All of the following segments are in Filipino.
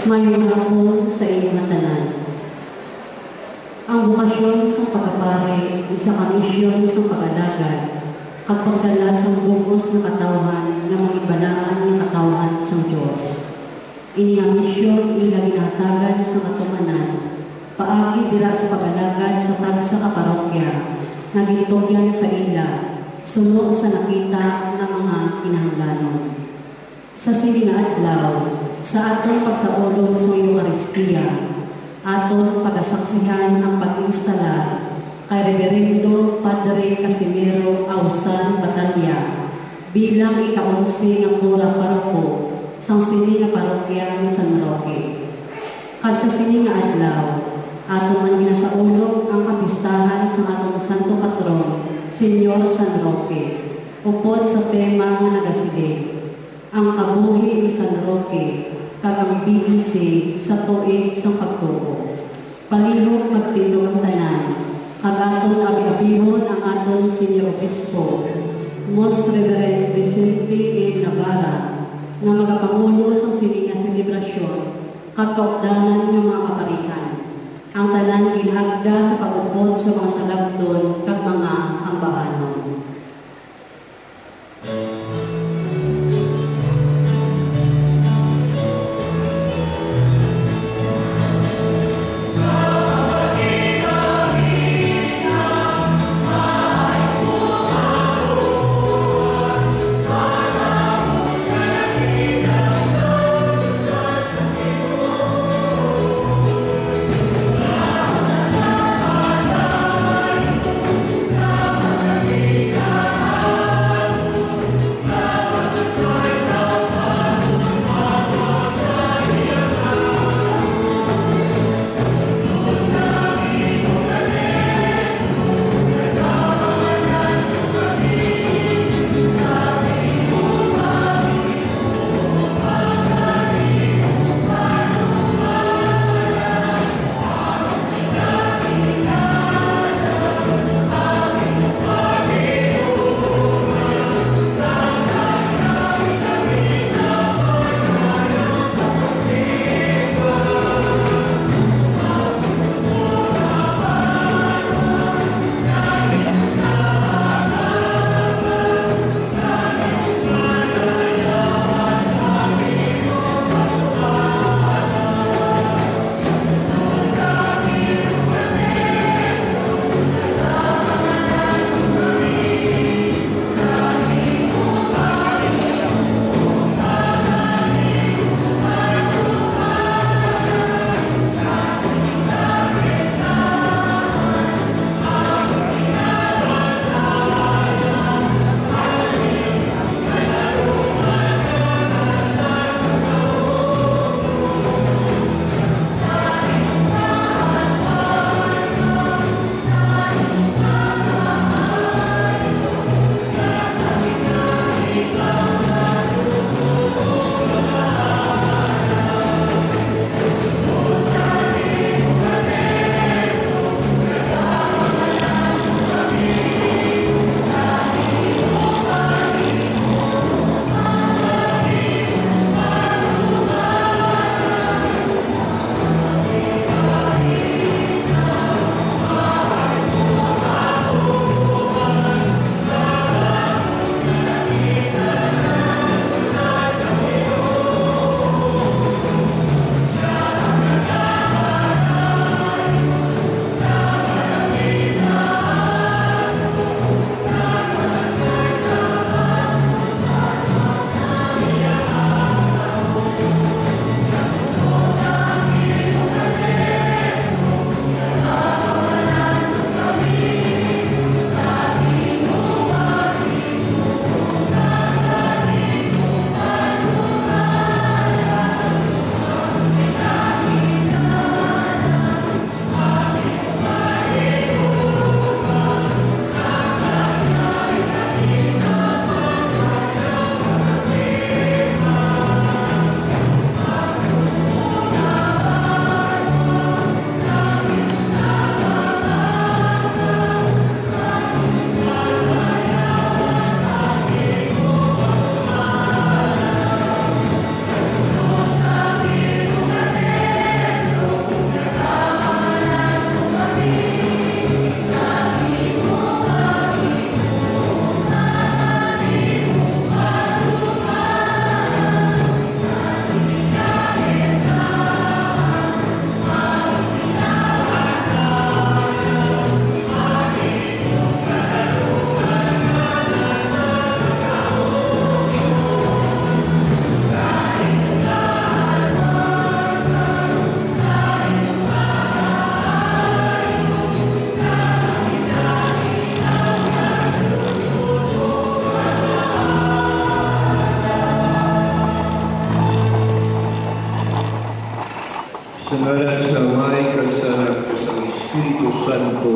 Mayroon ako sa iyong matanan. Ang bukasyon sa pagkapare, isa kamisyon sa pag-alagad, at pagdala sa bugos na katawhan ng mga ibalaan ng katawhan sa Diyos. Ini ang misyon ilang inatagan sa katumanan, paagi dira sa pag-alagad sa tagsa kaparokya, na ginitugyan sa ila, sunod sa nakita ng mga kinahanglanon. Sa sining nga adlaw, sa atong pagsaulog sa Eucharistia, aton pagasaksihan ang pag-instala kay Reverendo Padre Casimiro Ausan Batalya bilang ika-11 ng pura paroko sang sining nga parokya ni San Roque. Kad sa sining nga adlaw, aton man ginasaulog ang kapistahan sa atong santo patron, Senyor San Roque, upod sa tema nga nagasige, ang kabuhi ni San Roque, kag ang BEC sa tuig sa pagtuo. Palihog magtindog ang tanan, kag aton abi-abihon ang aton Senior Obispo, Most Reverend Vicente A. Navarra, na magapangulo sa sininga selebrasyon, kag kaugdanan ng mga kaparikan. Ang tanan ginagda sa pag-upod sa mga salabton kag mga ambahanon.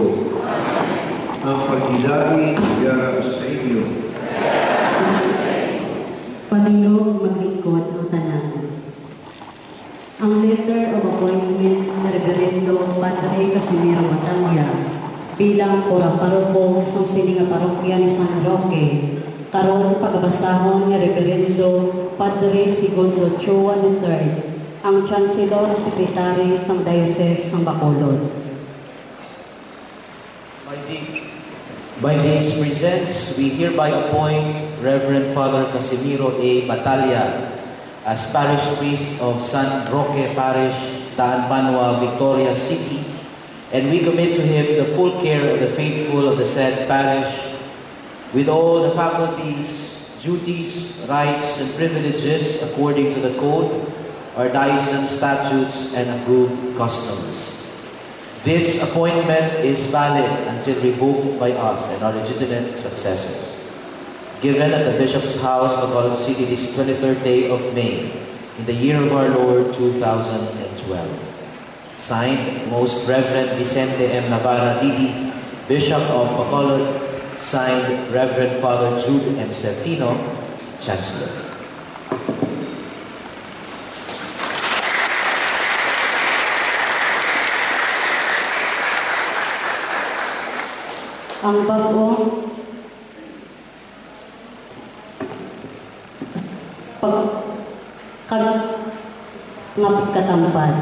Espiritu. Ang pag-ilain yara sa inyo. Panginoong maglingkod ang tanan. Ang letter of appointment ni Reverendo Padre Casimiro Batalla bilang pura-paroko sa sininga parokya ni San Roque, karon pagbasahon ni Reverendo Padre Segundo Chua III, ang Chancellor Secretary sa Diocese ng Bacolod. By these presents, we hereby appoint Reverend Father Casimiro A. Batalla as Parish Priest of San Roque Parish, Daan Banwa, Victoria City, and we commit to him the full care of the faithful of the said parish, with all the faculties, duties, rights, and privileges according to the Code, our diocesan statutes, and approved customs. This appointment is valid until revoked by us and our legitimate successors. Given at the Bishop's House, Bacolod City, this 23rd day of May, in the year of our Lord 2012. Signed, Most Reverend Vicente M. Navarra Didi, Bishop of Bacolod. Signed, Reverend Father Jude M. Serfino, Chancellor. Ang bagong pagkatampad.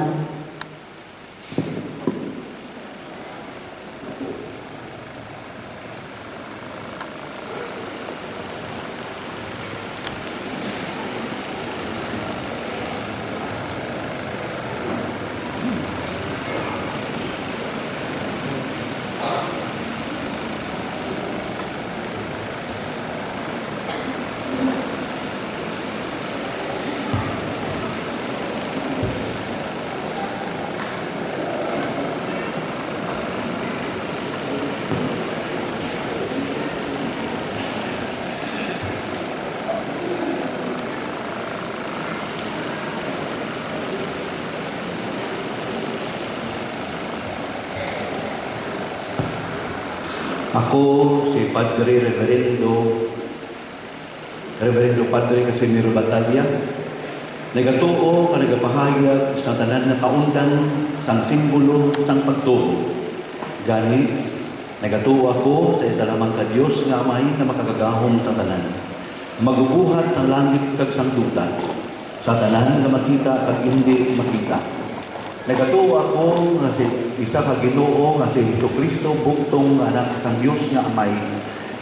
Ako, si Padre Reverendo Padre Casimiro Batalla, nagatuo ka nagapahayag sa tanan na kaundan sang simbolo sang pagtuo. Gani, nagatuo ako sa isa lamang ka Diyos nga Amay na makakagahom sa tanan. Magubuhat ang langit kag sang duta, sa tanan nga makita kag hindi makita. Nagatuo ako nga si isa ka Ginoo nga si Jesucristo, buktong anak sang Diyos nga Amay,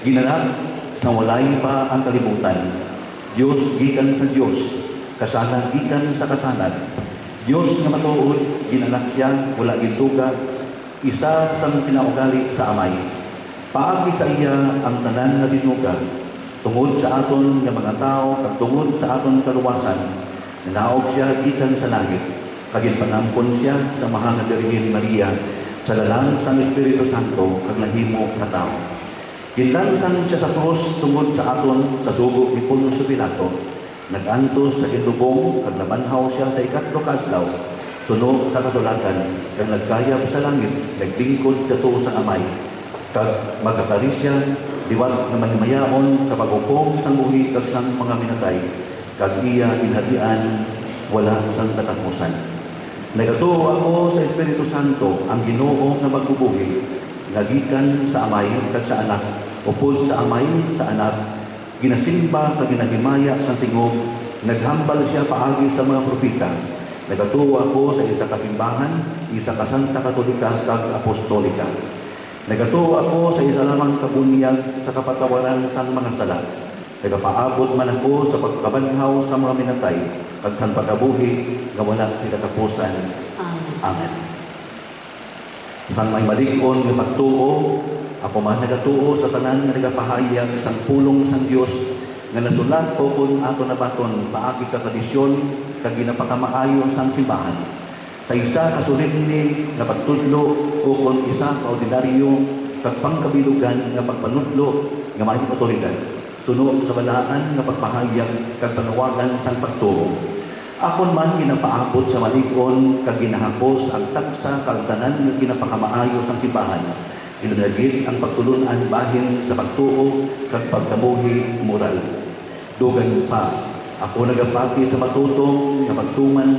ginanap sa walay pa ang kalibutan. Diyos gikan sa Diyos, kasanan gikan sa kasanan. Diyos nga matuod, ginanap siya, wala gintuga, isa sang kinaugali sa Amay. Paagi sa iya ang tanan nga tinuga, tungod sa aton nga mga tao, kag tungod sa aton kaluwasan, nanaog siya gikan sa langit. Kaginpanampon siya sa Mahal na Birhen Maria, sa lalang sang Espiritu Santo, kag nahimo na tao. Ginlansan siya sa krus tungod sa aton sa sugo ni Poncio Pilato. Nag-antos sa kinlubong, kag nabanhaw siya sa ikatlo ka adlaw. Sunog sa kasulatan, kag nagkayab sa langit, naglingkod sa tuo sa Amay. Kag magkakari siya, diwat na mahimayaon sa paghukom sang buhi kag sang mga minatay, kag iya inhatian wala sang katapusan. Nagatuo ako sa Espiritu Santo, ang Ginoo nga magbubuhi, nagikan sa Amay kag sa Anak, upod sa Amay sa Anak, ginasimba kag ginahimaya sa tingog, naghambal siya paagi sa mga propeta. Nagatuo ako sa isa ka simbahan, isa ka Santa Katolika kag Apostolika. Nagatuo ako sa isa lamang kabunyag sa kapatawaran sang mga sala. Nagapaabot man ako sa pagkabanhaw sa mga minatay, kag sa pagkabuhi nga wala sila kapusan. Amen. Sang may malig-on nga pagtuo, ako man nagatuo sa tanan nga nagapahayag sang pulong sang Dios nga nasulat ko kung ato nabaton paagi sa tradisyon kag ginapakamaayo sang simbahan. Sa isa ka solemne nga pagtudlo o kung isa ka ordinaryo kag pangkabilugan nga pagpanudlo nga may otoridad. Tunog sa balaan nga pagpahayag kag panawagan sang pagtuo. Akon man ginapaabot sa malig-on kag ginahapos ang tagsa kag tanan nga ginapakamaayo sang simbahan. Ilunagid ang pagtulunan bahin sa pagtuo kag pagkabuhi moral. Dugan pa, ako nagapati sa matutong na pagtuman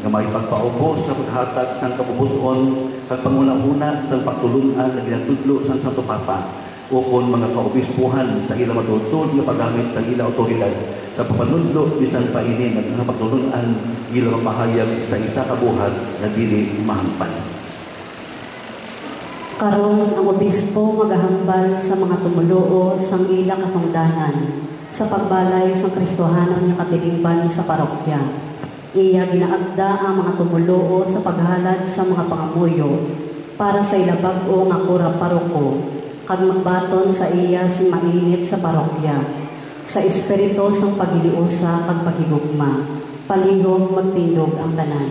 nga may pagpaubos sa paghatag sang kapubuton kag pangunahuna sa pagtulunan na ginatudlo sang Santo Papa o mga kaobispuhan sa ilang matutod nga paggamit ng ilang otoridad sa papanudlo bisan pa ini nga pagtulunan ilang mapahayag sa isa ka buhat na dili mahangpan. Karon ang obispo magahambal sa mga tumuluo sang ila katungdanan sa pagbalay sa Kristohanon nga katilingban sa parokya. Iya ginaagda ang mga tumuluo sa paghalad sa mga pangamuyo para sa ilabag-o nga kura paroko kag magbaton sa iya si mainit sa parokya sa espiritu sang pagiliusa kag paghigugma palihog magtindog ang tanan.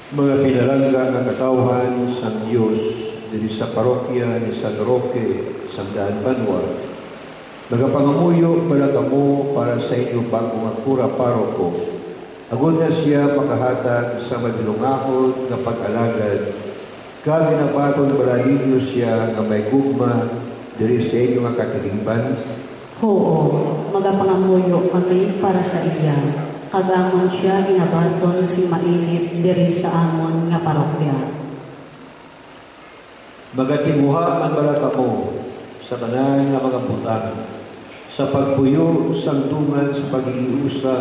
Mga pinalangga nga katawhan sa Diyos diri sa parokya ni San Roque, Sandaan Banwa, nagapangamuyo malagamo para sa inyo bagong nga kura paroko. Agod na siya makahatag sa madulungahon nga pag-alagad, kag ginabaton bala ninyo siya nga may gugma diri sa inyo nga katilingban. Oo, magapangamuyo kami para sa iya. Kagamon siya ginabaton si mainit diri sa amon nga parokya. Magatimuha ang balata mo sa kanan nga mga butang, sa pagpuyo sang tungan sa pagiliusa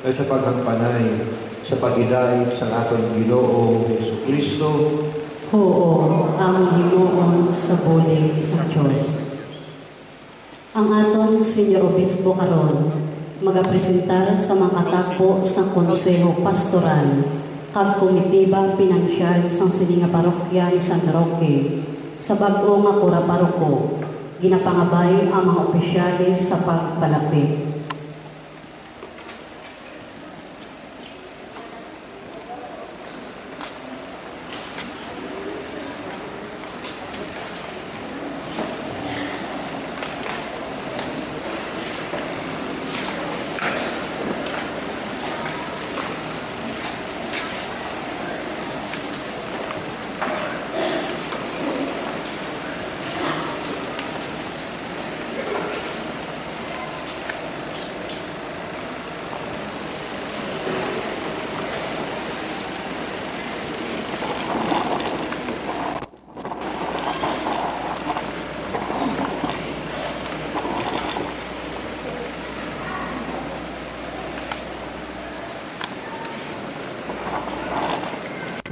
ay sa paghangpanay, sa pagidait sa aton Ginoo Jesucristo. Oo, ang himuon sa bulig sa Diyos. Ang aton Senyor Obispo karon magapresentar sa mga katakbo sa Konseho Pastoral kag Komitibang Pinansyal sa sininga parokya ni San Roque sa bag-o nga kura paroko. Ginapangabay ang mga opisyalis sa pagpalapit.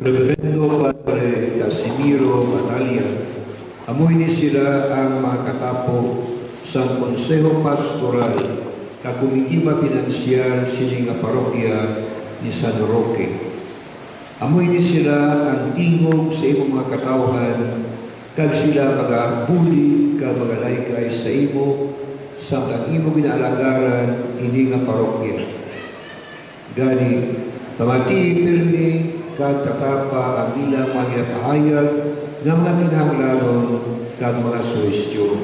Reverendo Padre Casimiro Batalia, amoy ni sila ang mga katapo sa Konseho Pastoral na Komitiba Pinansyal sininga parokya ni San Roque. Amoy ni sila ang tingog sa imong mga katawhan kag sila magahuli kag magalaykay sa imo sa ang imo ginaalagaran ini nga parokya. Gani, pamati pirmi kag tatapa ang ilang mga pahayag ng mga kinahanglanon kag mga suwestyon.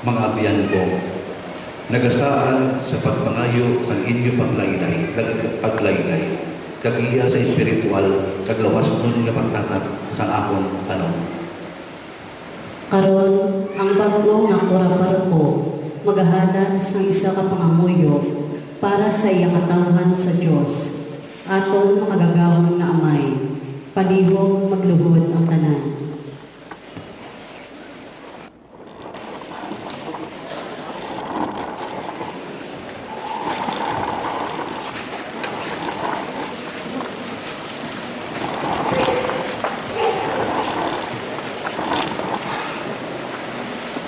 Mga abiyan ko, nagasaan sa pagpangayo sa inyo paglayday, kagiya sa espiritual, kaglawas nun nga pagtatag sa akong panong. Karon ang bago nga kura paroko magahalad sa isa ka pangamuyo para sa iyang katawhan sa Diyos. Atong makagagawang nga amay, palihog magluhod ang tanan.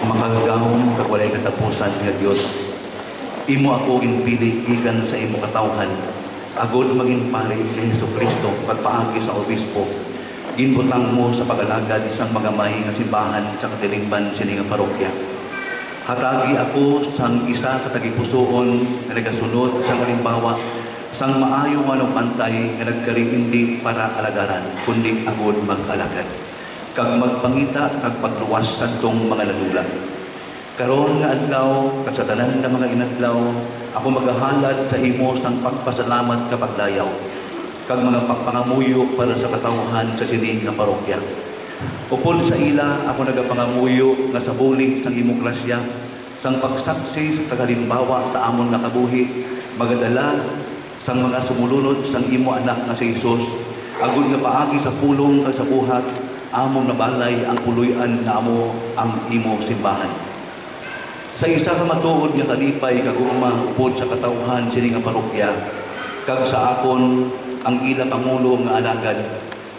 Makagagahom kag walay katapusan nga Dios. Imo ako ginpili gikan sa imo katawhan. Agod maging pari ni Jesucristo pagpaagi sa obispo. Ginbutang mo sa pag-alagad isang magamay nga simbahan sa katilingban sininga parokya. Hatagi ako sang isa ka tagipusoon nga nagasunod sa halimbawa sang maayo nga pantay nga nagkaring hindi para alagaran kundi agod mag-alagad kag magpangita kag pagluwas sa tong mga ladula. Karon nga adlaw, sa tanan nga mga inadlaw, ako maghahalad sa imo sang pagpasalamat kapag dayaw, kag mga pagpangamuyo para sa katawhan sa sining nga parokya. Upod sa ila, ako nagapangamuyo nga sa bulig sang imong grasya, sang pagsaksi sa tagalimbawa sa amon nakabuhi, magadala sang mga sumulunod sang imo anak nga si Jesus, agud nga paagi sa pulong kag sa buhat, among nabalay ang puloy-an nga amo ang imo simbahan. Sa isa ka matuod nga talipay kaguma upod sa katawhan sini nga parokya, kag sa akon ang ila pangulo nga alagad,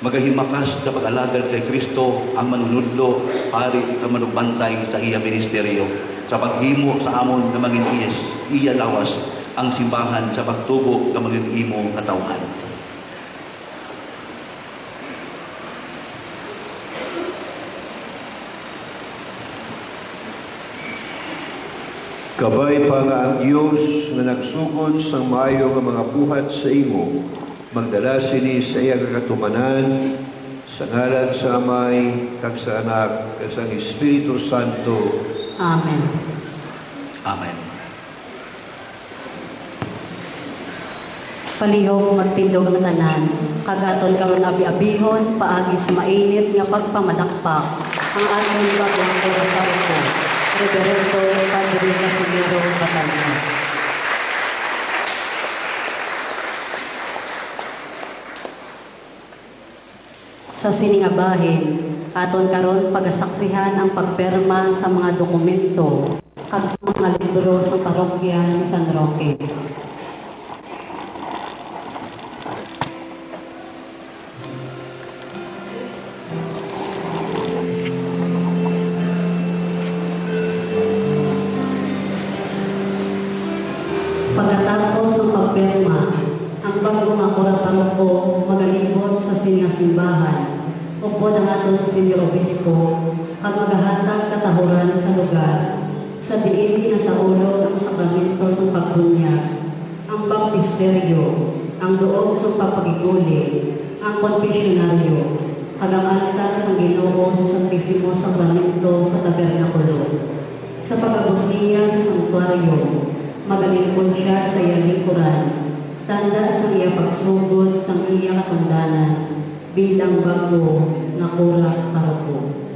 magahimakas sa pag-alagad kay Kristo ang manunudlo, pari ka manugbantay sa iya ministeryo, sa paghimo sa amon nga maging iya lawas ang simbahan sa pagtubo nga maging imo katawhan. Kabay pa nga ang Diyos na nagsugod sa maayo nga mga buhat sa imo, magdala sini sa iya katumanan, sa ngalan sa Amay, kag sa Anak, kag sa Espiritu Santo. Amen. Amen. Palihog magtindog ng tanan, kagaton karon abi-abihon, paagis mainit nga pagpamadakpak, ang ating bagong ko, Reverendo Padre Casimiro Batalya. Sa siningabahin, aton karon pagasaksihan ang pagperma sa mga dokumento kag sa mga libro sa parokya ni San Roque. Pagkatapos ng pagperma, ang bagong akura paroko magalibot sa sinasimbahan upod ang atong Senyor Obispo ang maghahatag katahuran sa lugar sa diin ginasahulog ang sakramento sa pagbunyag, ang baptisteryo, ang duog sa pagpagiguli, ang konfesyonaryo, ag ang altar sa Ginoo sa Santisimo Sakramento sa tabernakulo. Sa pag-abot niya sa santuaryo, magalingkod siya sa iyang lingkuran, tanda sa iya pagsugod sa iya katundanan bilang bago na kurak paroko.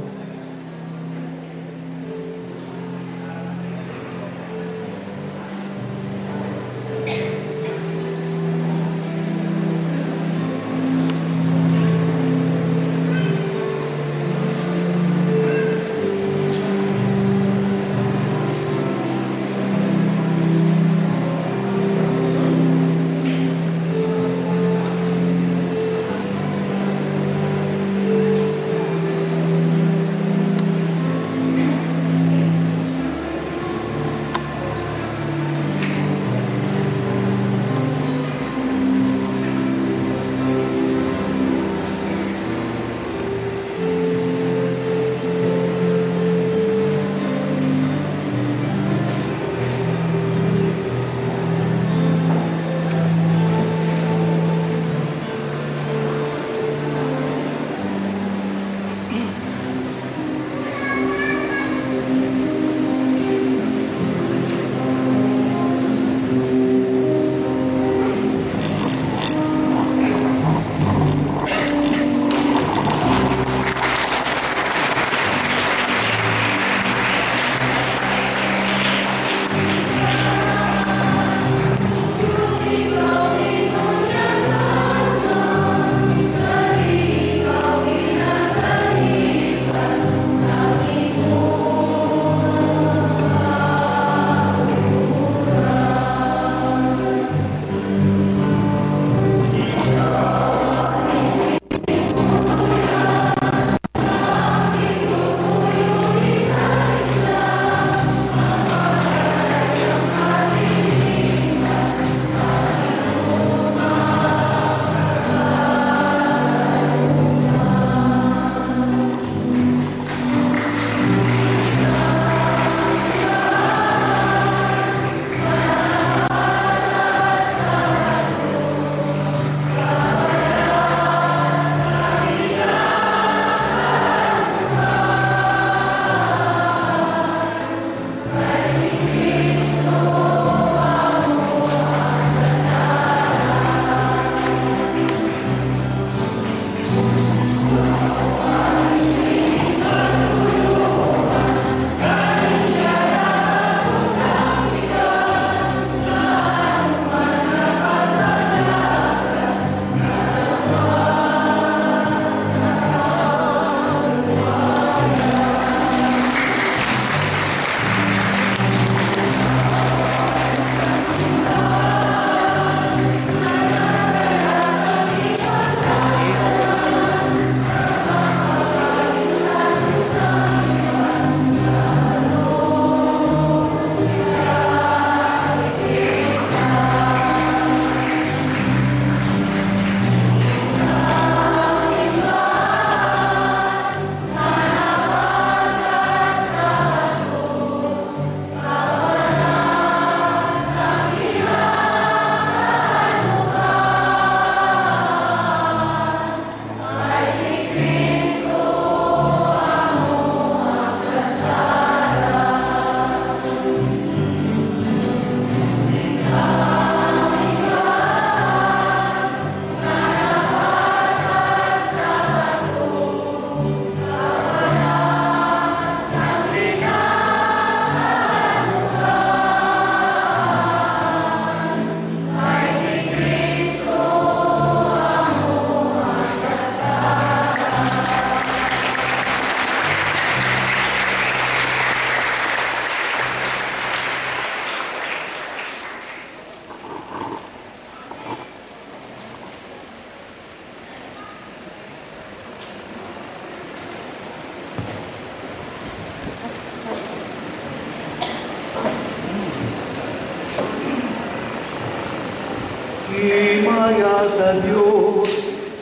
Himaya sa Diyos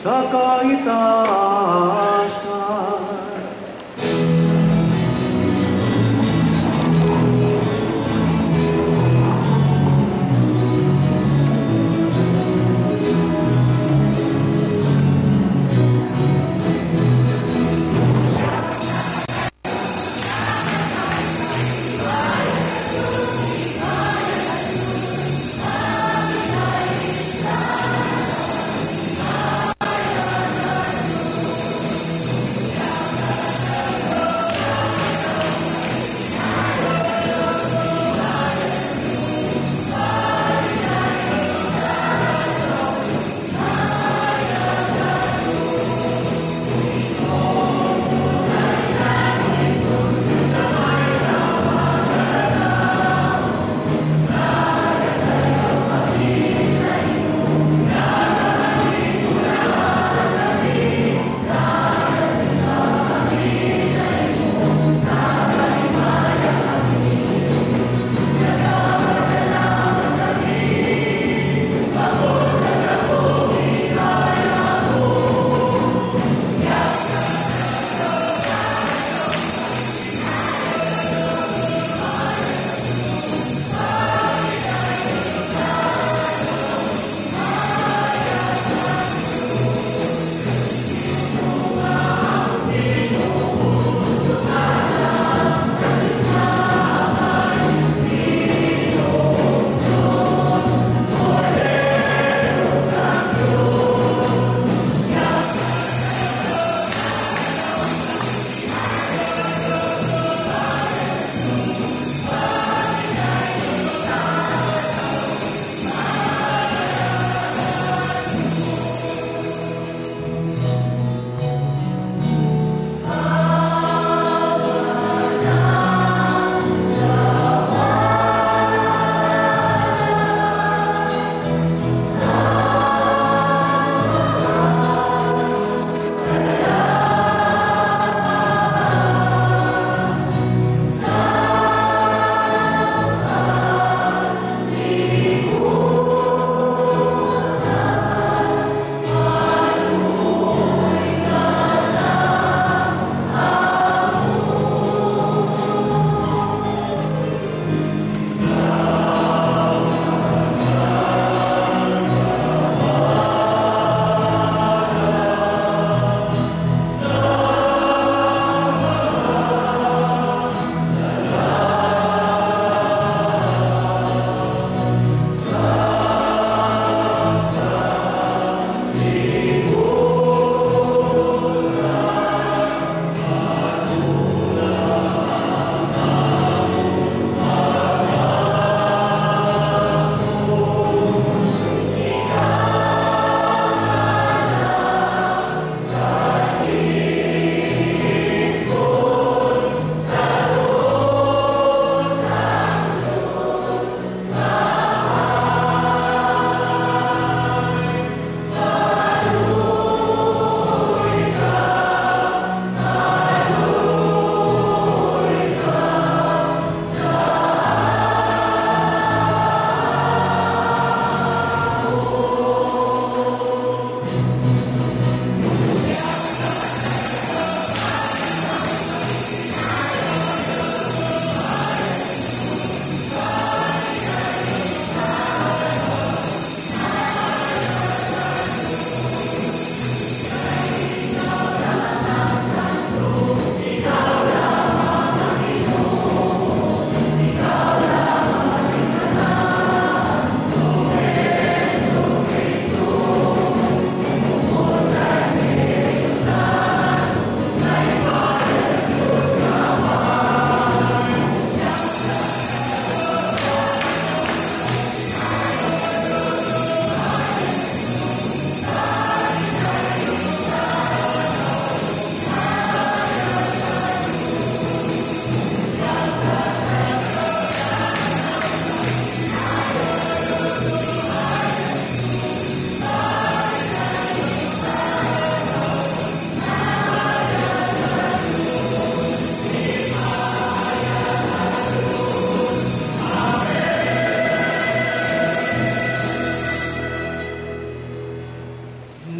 sa kaitaasan.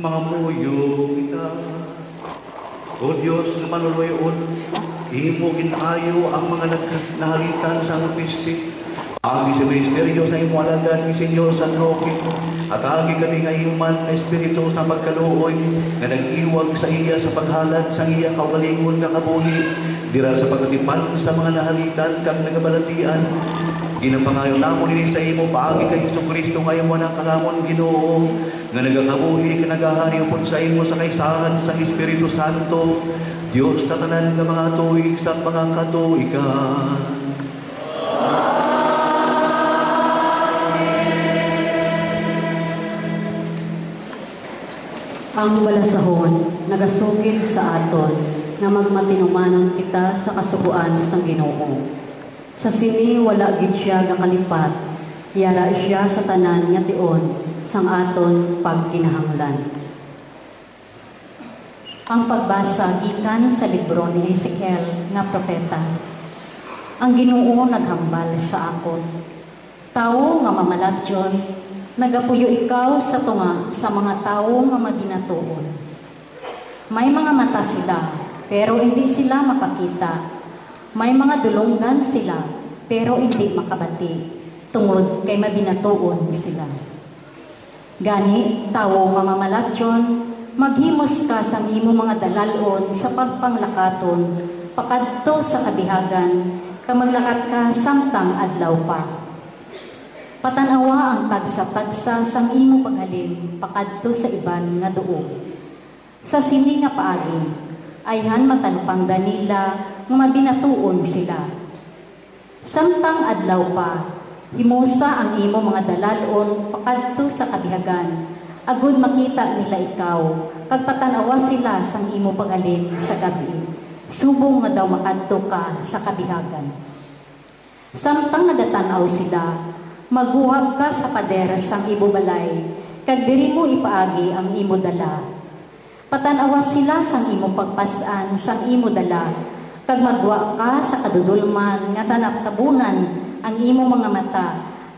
mga muyo kita. O Diyos na manuluyon, imo ginayo ang mga naghalitan sa pisti. Agi sa ministeryo sa imo alagad ni Senyor San Roque, at agi kami nga inuman na espiritu sa pagkaluoy, nga nag-iwag sa iya sa paghalad sa iya kaugalingon nga kabuhi, dira sa pagkatipan sa mga nahalitan kang nagabalatian. Ginapangayo namo nini sa imo paagi kay Jesucristo nga imo nang kalamon Ginoo, nga nagakabuhi ka nagahari upod sa imo sa kaisahan sa Espiritu Santo, Dios tatanan nga mga tuig sa mga katuigan. Ang balasahon nagasugid sa aton nga magmatinumanon kita sa kasuguan sang Ginoo. Sa sini wala gid siya nga kalipat, yara siya sa tanan nga tion sang aton pagkinahanglan. Ang pagbasa gikan sa libro ni Ezekiel nga propeta. Ang Ginoo naghambal sa akon, tawo nga mamalatyon, nagapuyo ikaw sa tunga sa mga tawo nga maginatuon. May mga mata sila, pero hindi sila makakita. May mga dulonggan sila, pero hindi makabati, tungod kay mabinatuon sila. Gani, tawo nga mamalatyon, maghimos ka sa imo mga dalalon sa pagpanglakaton, pakadto sa kabihagan, kamaglakat ka samtang adlaw pa. Patanawa ang tagsa-tagsa sang imo paghalin, pakadto sa iban nga duog. Sa sini nga paagi, ayhan matalupang danila nga mabinatuon sila. Samtang adlaw pa, himusa ang imo mga dalalon pakadto sa kabihagan, agud makita nila ikaw, kag patanawa sila sang imo paghalin sa gabi. Subong nga daw makadto ka sa kabihagan. Samtang nagatanaw sila, maghuhab ka sa pader sang ibo balay, kag diri mo ipaagi ang imo dala. Patanawa sila sang imo pagpasan sang imo dala, kag magwa ka sa kadudulman nga tanaptabunan ang imo mga mata,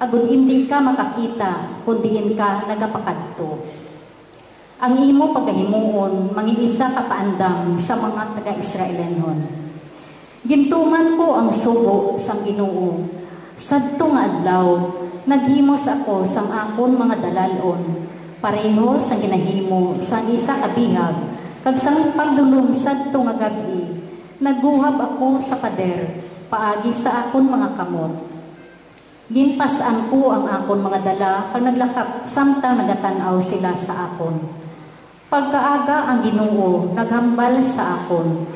agud hindi ka makakita kundiin ka nagapakadto. Ang imo pagahimuon manginisa ka paandam sa mga taga-Israelenhon. Gintuman ko ang sugo sang Ginoo. Sadto nga adlaw, naghimos ako sang akon mga dalalon, pareho sang ginahimo sang isa ka bihag, kag sang pagdulong sadto nga gabi, nagguhab ako sa pader, paagi sa akon mga kamot. Ginpasan ko ang akon mga dala, kag naglakap samtang nagatanaw sila sa akon. Pagkaaga ang Ginoo, naghambal sa akon,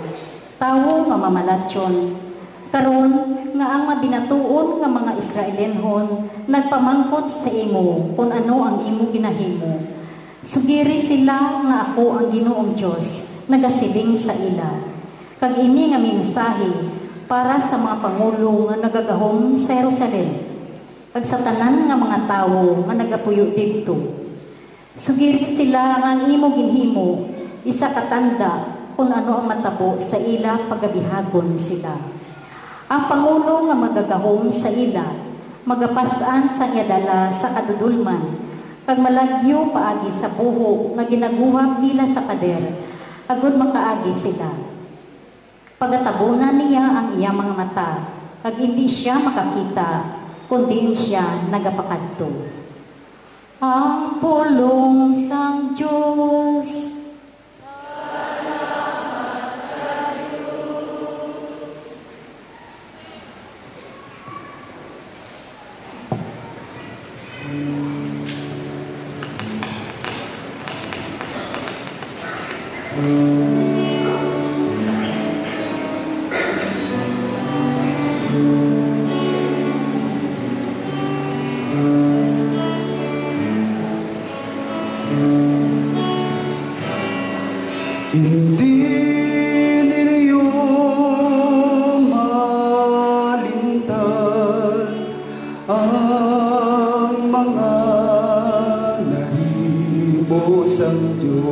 tawo nga mamalatyon, karon nga ang mabinatuon nga mga Israelenhon nagpamangkot sa imo kung ano ang imo ginahimo. Sugiri sila nga ako ang Ginoong Dios nagasiling sa ila. Kag ini nga mensahe para sa mga pangulo nga nagagahom sa Jerusalem, kag sa tanan nga mga tawo nga nagapuyo didto. Sugiri sila nga ang imo ginhimo, isa katanda kung ano ang matabo sa ila pagabihagon sila. Ang pangulo nga magagahom sa ila, magapasan sa yadala sa kadudulman, kag malagyo paagi sa buho nga ginaguhab nila sa pader, agud makaagi sila. Pagatabunan niya ang iyang mga mata, kag hindi siya makakita, kundi siya nagapakadto. Ang pulong sang Diyos, hindi ninyo malintan ang mga nahimo sa Diyos.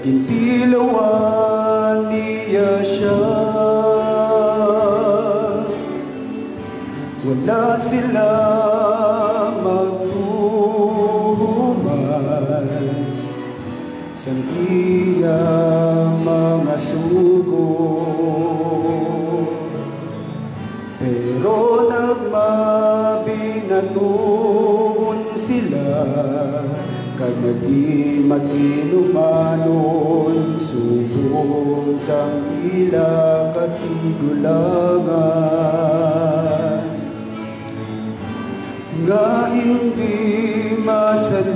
gintilawan niya siya. Wala sila magtuhuman sa iyang mga sugo, pero nagmabinatuon sila kag naging matinumanon subong sa ila katigulangan nga hindi masaligan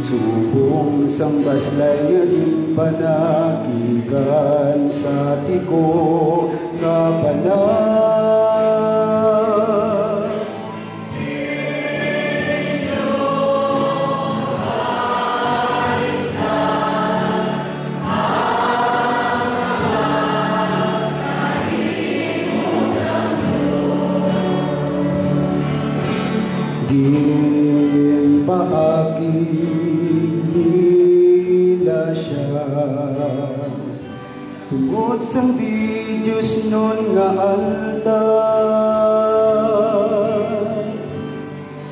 subong sang baslay nga panagigan sa tiko nga banal. Ginpaagi nila siya tungod sang di Diyos nun nga altar,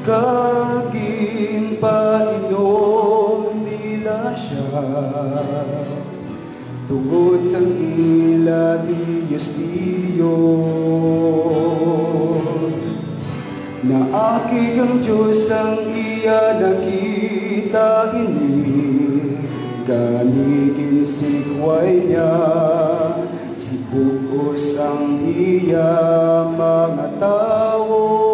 kaging painom nila siya tungod sang ila Diyos na akig ang Diyos ang iya nakita ini, ganigin sikway niya, sibugos ang iya mga tao.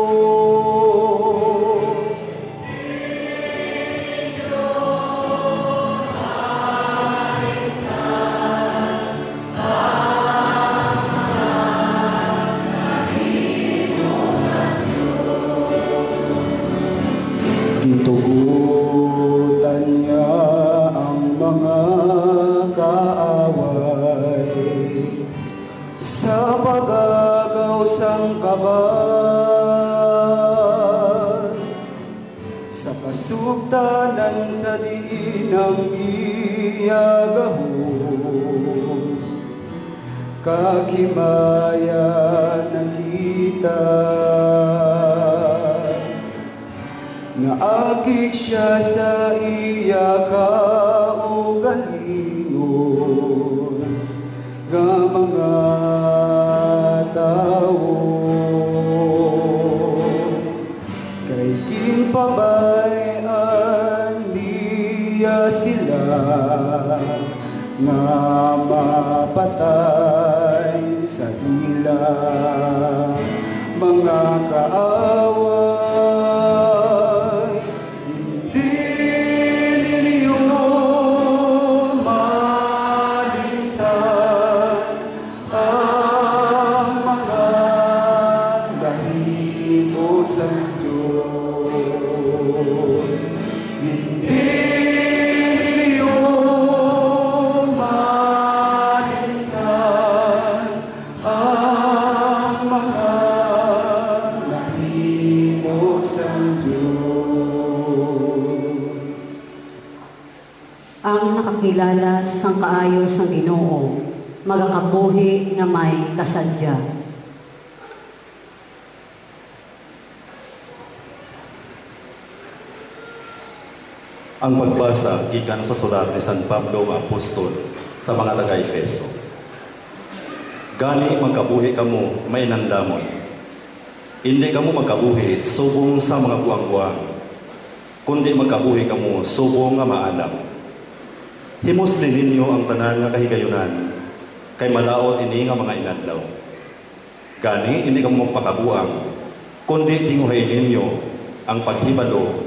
Tugutan niya ang mga kaaway sa pagagaw sang kaban, sa kasugtanan sa diin ang iyagahon, kakimaya nakita na agik siya sa iya kaugalingon nga mga tao, kay ginpabayan niya sila nga mapatay sa ila mga kaaway. Ang nakakilala sang kaayos sang Ginoo, magakabuhi nga may kasadya. Ang pagbasa gikan sa sulat ni San Pablo nga apostol sa mga taga-Efeso. Gani magkabuhi kamo may nandamon. Hindi kamo magkabuhi subong sa mga buwang-buwang, kundi magkabuhi kamo subong nga maalam. Himuslin ninyo ang tanan nga kahigayunan, kay malaot ini nga mga inadlaw. Gani, hindi kamo magpakabuang, kundi tinguhay ninyo ang paghibalo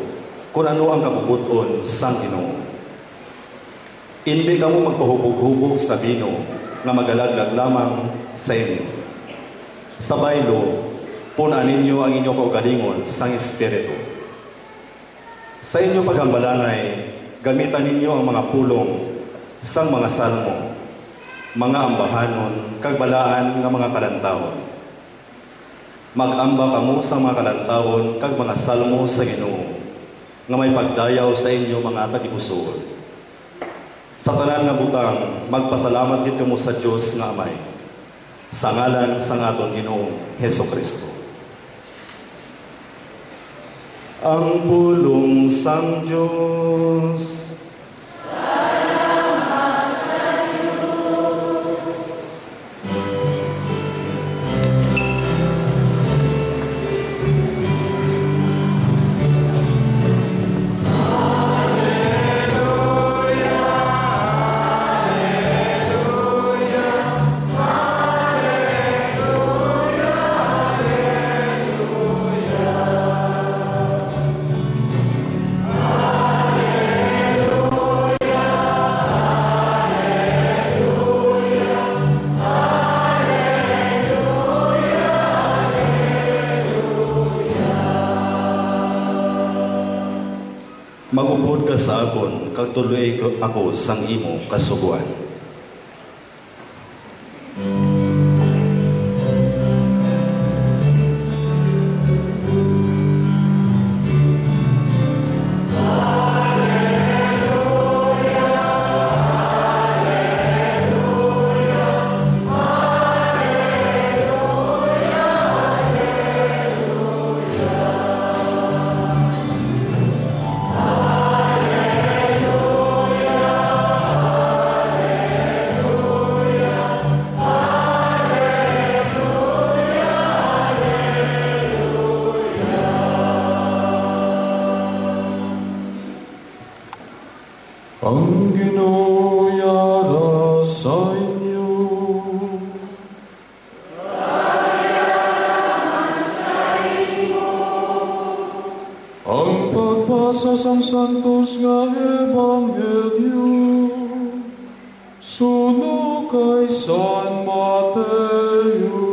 kung ano ang kabubuton sang Ginoo. Hindi kamo magpahubog-hubog sa bino nga magalaglag lamang sa inyo. Sa baylo, punan ninyo ang inyong kaugalingon sang Espiritu. Sa inyong paghambalanay, gamitan ninyo ang mga pulong sang mga salmo, mga ambahanon, kagbalaan nga mga kalantawon. Mag-amba kamo sa mga kalantawon kag mga salmo sa Ginoo, nga may pagdayaw sa inyo mga tagipusoon. Sa tanan nga butang, magpasalamat dito mo sa Diyos nga Amay, sa ngalan sa aton Ginoong Hesukristo. Ang pulong sang Diyos. Magupod ka sa akon, kag tuloy ako sang imo kasuguan. Ang ginuyara sa inyo. Ang pagbasa sang Santos nga Ebanghelyo suno kay San Mateo.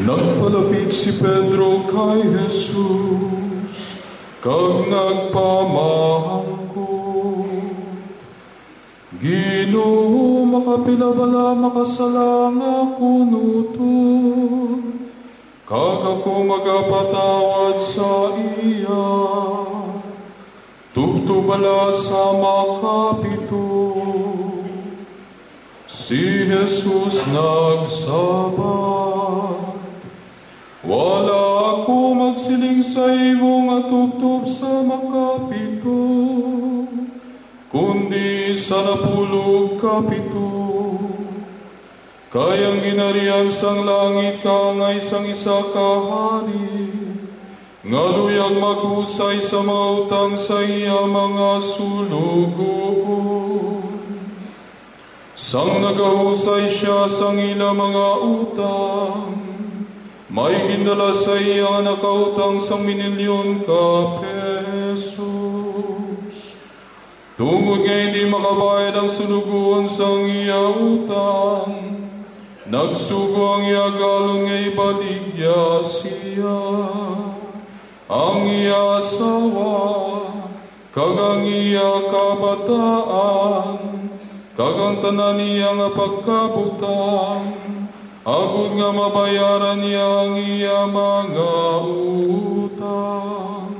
Nagpalapit si Pedro kay Jesus, kag nagpamahangko. Ginoo, makapilabala makasalanga kunuton, kag ako magapatawad sa iya. Tubtubala sa makapito. Si Jesus nagsabat, wala ako magsiling sa imo nga tubtub sa makapito, kundi sa napulog kapito. Kayang ginarian sang langit ka nga isang isa ka hari, nga luyag maghusay sa mga utang sa iya mga sulugoon. Sang nagahusay siya sang ila mga utang, may gindala sa iya nakautang sang minilyon ka pesos. Tungod nga hindi makabayad ang sulugoon sang iya utang, nagsugo ang iya galon nga ibaligya siya. Ang iya asawa, kag ang iya kabataan, kag ang tanan niya nga pagkabutang, agud nga mabayaran niya ang iya mga utang.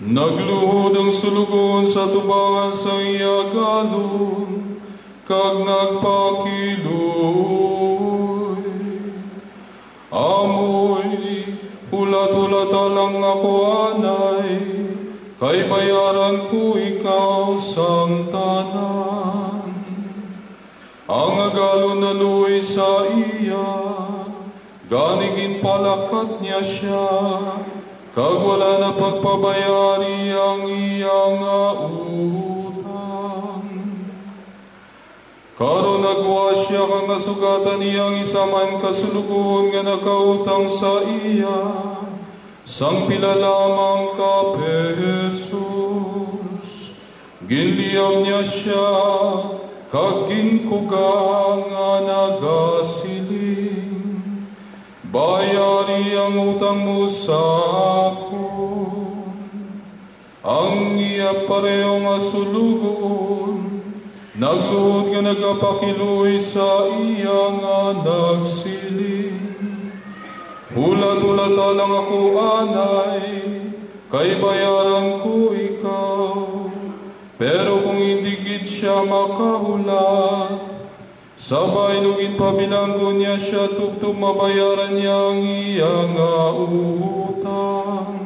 Nagluhod ang sulugon sa tubangan sa iya galon, kag nagpakiloy. Amoy, hulat-hulat lang ako anay, kay bayaran ko ikaw sang tanan. Ang agalon na luoy sa iya, ganigin palakat niya siya, kag wala na pagpabayari ang iyang utang. Karon nagwa siya kang nasugatan niyang isa man kasulugon nga nakautang sa iya, sang pila lamang ka pesos. Ginliyab niya siya, kag ginkuga nga nagasiling, bayari ang utang mo sa akon. Ang iya pareho nga sulugon, nagluhod nga nagapakiluoy sa iya nga nagsiling. Hulat-hulata lang ako anay, kay bayaran ko ikaw. Pero kung hindi gid siya makahulat, sabay nugin pabilanggo niya siya, tubtub mabayaran niya ang iya nga utang.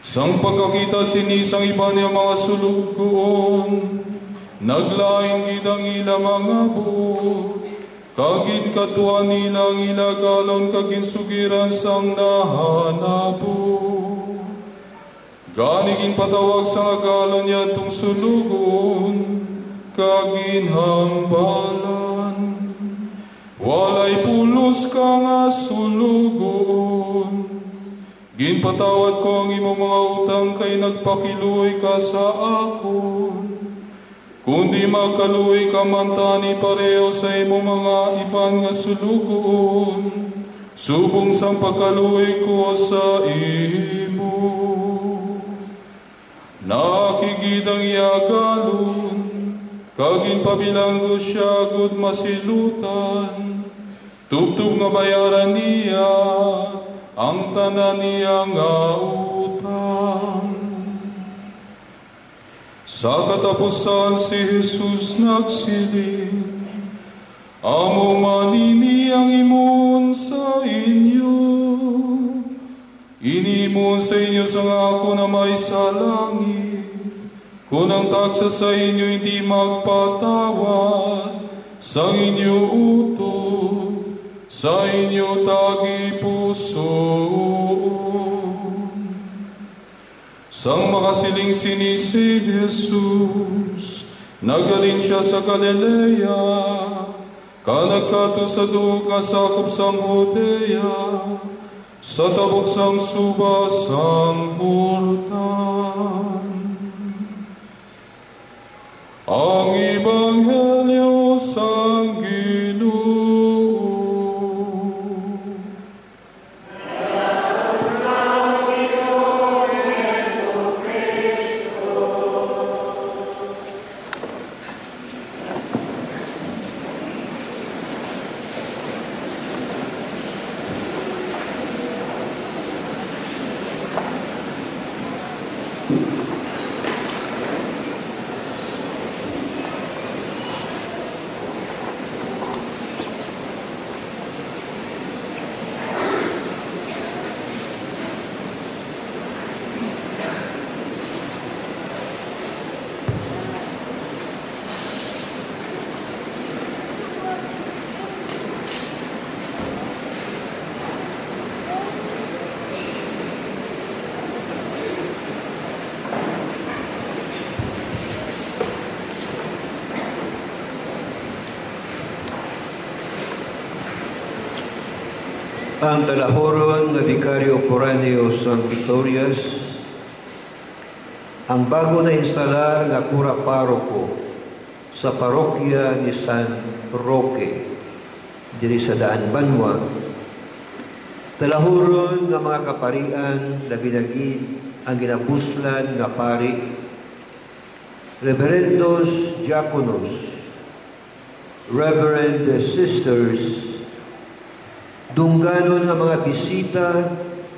Sang pagkakita sinisang iba niya mga sulugon, naglaing gid ang ila mga buot, kagid katuan nila ang ilagalon kagin sugiran sang nahanabo. Ganigin patawag sa agalon niya itong sulugon, kagin hambalan. Walay pulos ka nga sulugon, ginpatawad ko ang imong mga utang kay nagpakiluoy ka sa akon. Kundi magkaluoy ka man tani pareho sa imong mga iban nga sulugon, subong sang pagkaluoy ko sa imo. Nakikid ang iagalon, kagin pabilanggo siya gud masilutan, tubtub nga bayaran niya ang tanan niya nga utang. Sa katapusan si Jesus nagsiling, amo manini ang imon sa inyo, inimon sa inyo sang ako na may sa langit. Kung ang taksa sa inyo hindi magpatawad, sa inyo utol, sa inyo tagi puso. Sang makasiling sini si Jesus, nagaling siya sa Galilea, kanagkato sa duga sakop sang Judea, sa tabok sang suba sang Jordan. Ang Ebanghelyo sang Ginoo. Ang talahoron nga Vicario Foraneo San Victorias, ang bago na instalar nga kura paroko sa parokya ni San Roque, diri sa Daan Banwa, talahoron nga mga kaparian na binagid ang ginabuslan nga pari, Reverendos Diakonos, Reverend Sisters, dungganon nga mga bisita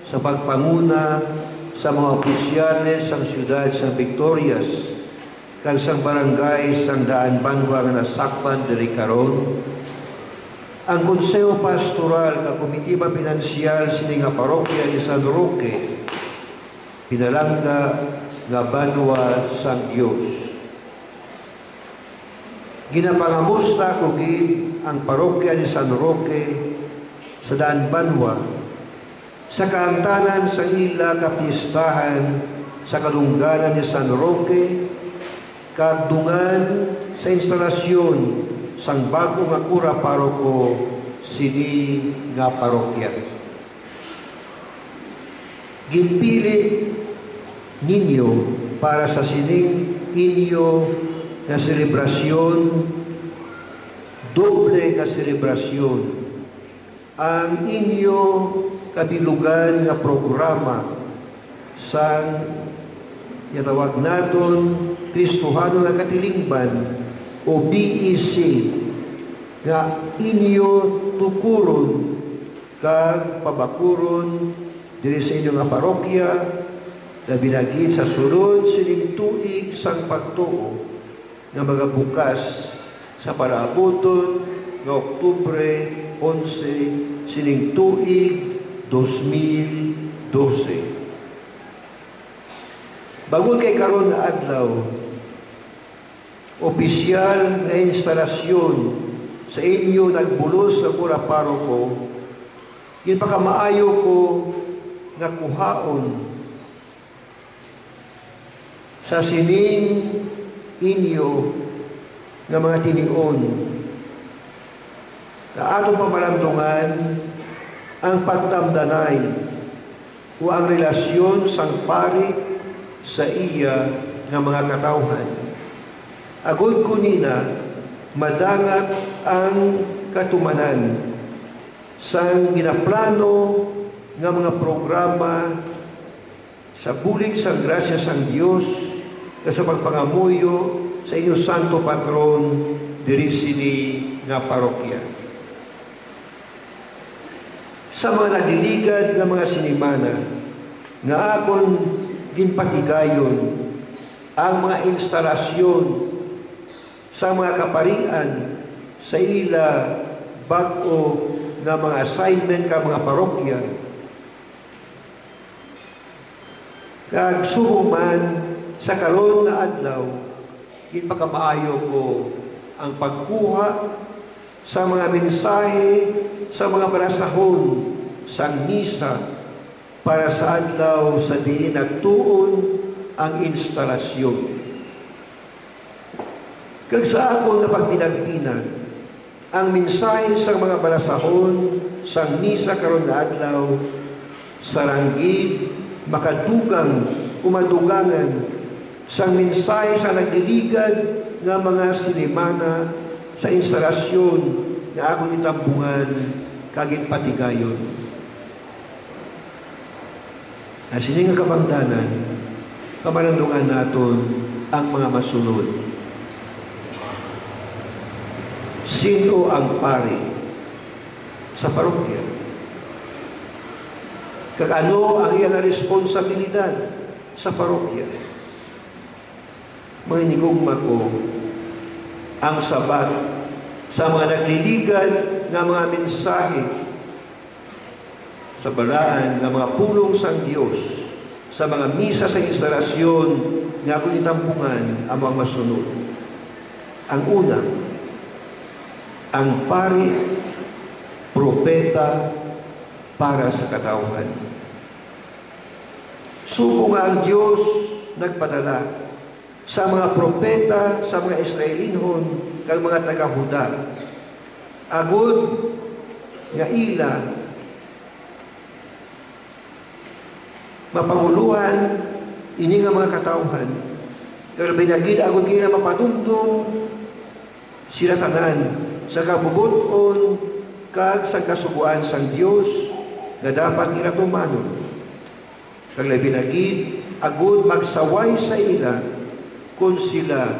sa pagpanguna sa mga opisyales sang siyudad San Victorias kag sang barangay sang Daan Banwa nga nasakpan diri karon, ang Konseho Pastoral nga Komitiba Pinansyal sini nga parokya ni San Roque, pinalangga nga Banwa sang Dios. Ginapangamusta ko gid ang parokya ni San Roque sa Daan Banwa sa kaangtanan sa ila kapistahan sa kadungganan ni San Roque, kadungan sa instalasyon sang bago nga kura paroko sini nga parokya. Ginpili ninyo para sa sining inyo na selebrasyon, doble ka selebrasyon, ang inyo kabilugan nga programa sa yatawag naton Kristohano nga katilingban o BEC nga inyo tukuron kag pabakuron diri sa inyo nga parokya na binagid sa sulod sining tuig sang pagtuo nga magabukas sa palaabuton nga Oktubre 11 sining tuig 2012. Bago kay karon na adlaw, opisyal na instalasyon sa inyo nagbulos sa kura paroko, yun pa kamaayo ko nga kuhaon sa sining inyo nga mga tinion na atong pamalandungan ang pagtamdanay o ang relasyon sang pari sa iya nga mga katawhan. Agod ko nina, madangat ang katumanan sang ginaplano nga mga programa sa bulig sang grasya sang Dios sa pagpangamuyo sa inyong santo patron diri sini nga parokya. Sa mga nagdiligad nga mga sinimana nga akon ginpatigayon ang mga instalasyon sa mga kaparian sa ila bag-o nga mga assignment ka mga parokya kag suhuman sa karon na adlaw ginpakamaayo ko ang pagkuha sa mga mensahe sa mga barasahon sang misa para sa adlaw sa diin nagtuon ang instalasyon. Kag sa akong napagpinagpinag, ang mensahe sa mga balasahon sang misa karon na adlaw sa ranggid makadugang umadugangan sang mensahe sa nagdiligad nga mga sinimana sa instalasyon nga akong itambungan kagit patigayon. Na sining kabangdanan, kamalandungan naton ang mga masunod. Sino ang pari sa parokya? Kag ano ang iyang responsibilidad sa parokya? Mga inigugma ko ang sabat sa mga nagliligan ng mga mensahe sa balaan ng mga pulong sang Diyos sa mga misa sa instalasyon nga akong itambungan ang mga masunod. Ang una, ang pari, propeta para sa katawhan. Suko nga ang Diyos nagpadala sa mga propeta, sa mga Israelinhon, kag mga taga-Huda. Agud nga ila mapanguluhan ini nga mga katawhan. Pero binagid agud kina mapadumdum sila tanan sa kabubuton kag sa kasubuan sang Dios nga dapat nila tumanon. Kag binagid agud magsaway sa ila kung sila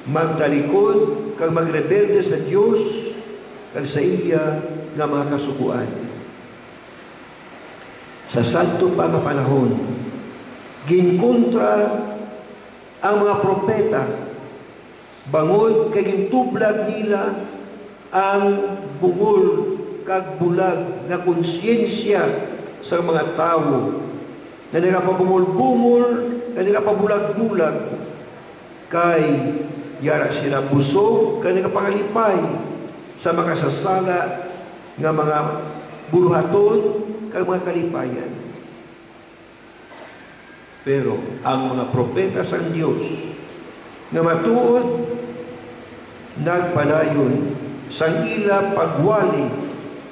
magtalikod kag magrebelde sa Dios kag sa iya nga mga kasubuan. Sa santo pa nga panahon, ginkontra ang mga propeta, bangod kay gintublag nila ang bungol kag bulag na konsyensya sa mga tao na nagapabungol-bungol, na nagapabulag-bulag, kay yara sila busog, kay nagapangalipay sa mga sasala nga mga buluhaton, kag mga kalipayan. Pero ang mga propeta sang Dios nga matuod nagpadayon sang ila pagwali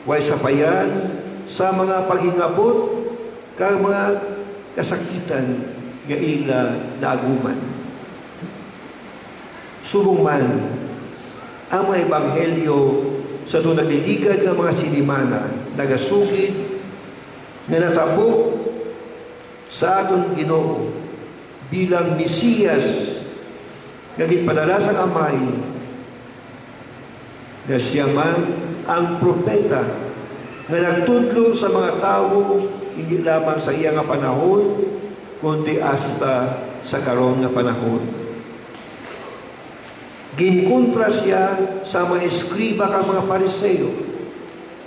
way sapayan sa mga paghingabot kag mga kasakitan nga ila naaguman. Subong man, ang mga ebanghelyo sa ito nagliligad ng mga sinimana, nagasugid, na natabo sa aton Ginoo bilang Mesiyas nga ginpadala sa Amay, na siya man ang propeta nga nagtudlo sa mga tao hindi lamang sa iya nga panahon kundi hasta sa karon nga panahon. Ginkontra siya sa mga eskriba kang mga Pariseo,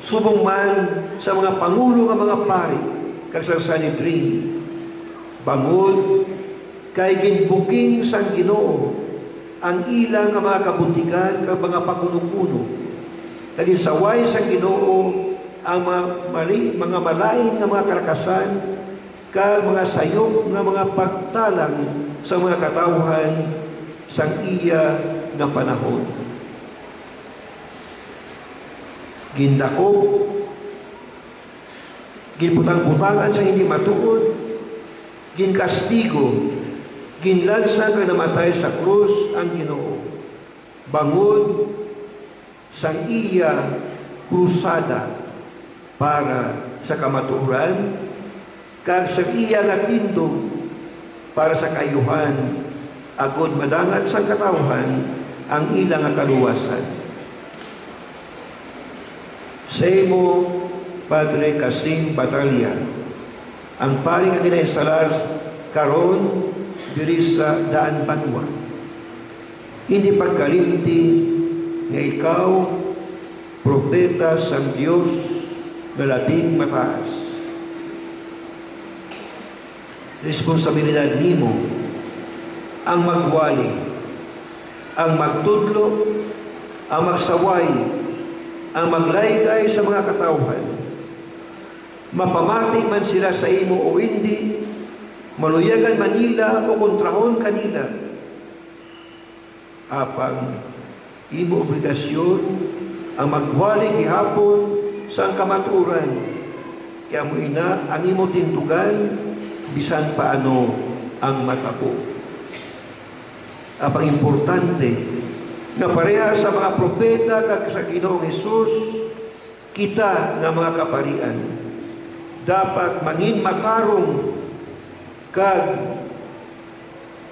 subong man sa mga pangulo nga mga pari kag sa Sanhedrin, bangod kay ginbuking sang Ginoo ang ilang nga mga kabutigan kag mga pakuno-kuno. Naginsaway sang Ginoo ang mga malain nga mga karakasan kag mga sayop nga mga pagtalang sa mga katawhan sang iya nga panahon. Gindakop, ginputang-putangan sa hindi matuod, ginkastigo, ginlansa ka namatay sa krus ang Ginoo. Bangod sang iya krusada para sa kamaturan, kag sa iya natindog para sa kayuhan, agod madangat sa katawhan ang ilang kaluwasan. Sa imo, Padre Cassim Batalya, ang paring nga ginaisalar karon diri sa Daan Banwa, hindi pagkalimti nga ikaw, propeta sang Dios nga labing mataas. Responsibilidad nimo ang magwali, ang magtudlo, ang magsaway, ang maglaygay sa mga katawhan. Mapamati man sila sa imo o hindi, maluyagan manila o kontrahon kanila. Apang imo obligasyon ang magwali gihapon sa kamaturan. Kaya mo ina ang imo tintugan bisan paano ang matapo. Apang importante na pareha sa mga propeta kag sa Ginoong Hesus, kita nga mga kaparian dapat mangin matarong kag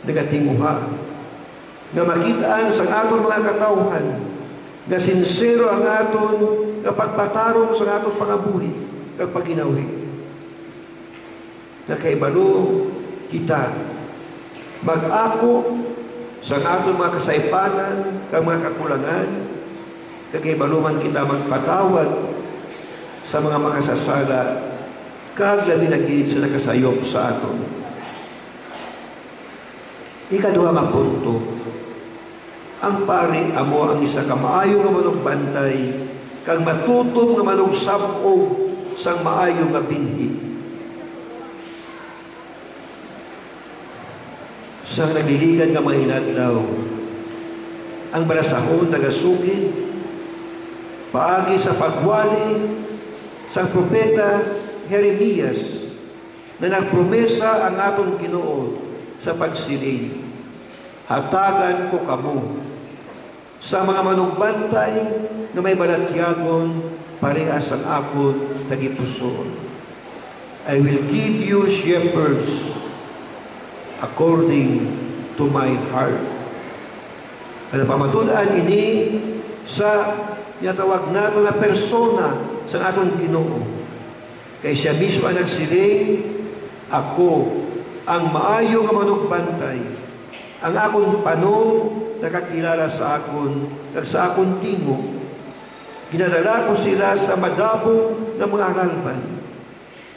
nagatinguha nga makitaan sa aton mga katawhan nga sincero ang aton nga pagpatarong sa aton pangabuhi kag paginawi. Na kaibalo kita mag-ako sa aton mga kasaypanan kag mga kakulangan, kag kaibalo man kita magpatawad sa mga makasasala kag labi na gid sa nakasayop sa aton. Ikaduha nga punto, ang pari amo ang isa ka maayo nga manugbantay kag matutom nga manugsab-og sang maayo nga binhi. Sang nagliligan nga mga inadlaw, ang balasahon nagasugid paagi sa pagwali sang propeta Jeremias na nagpromesa ang atong Ginoo sa pagsiling, hatagan ko kamo sa mga manugbantay na may balatyagon parehas ang akon tagipusoon. I will give you shepherds according to my heart. Ano pamatulaan ini sa yatawag nato na persona sa atong Ginoo. Kay siya mismo ang nagsiling, ako ang maayo nga manugbantay. Ang akong panong nakakilala sa akon kag sa akon tingog. Ginadala ko sila sa madabong ng mga aralban.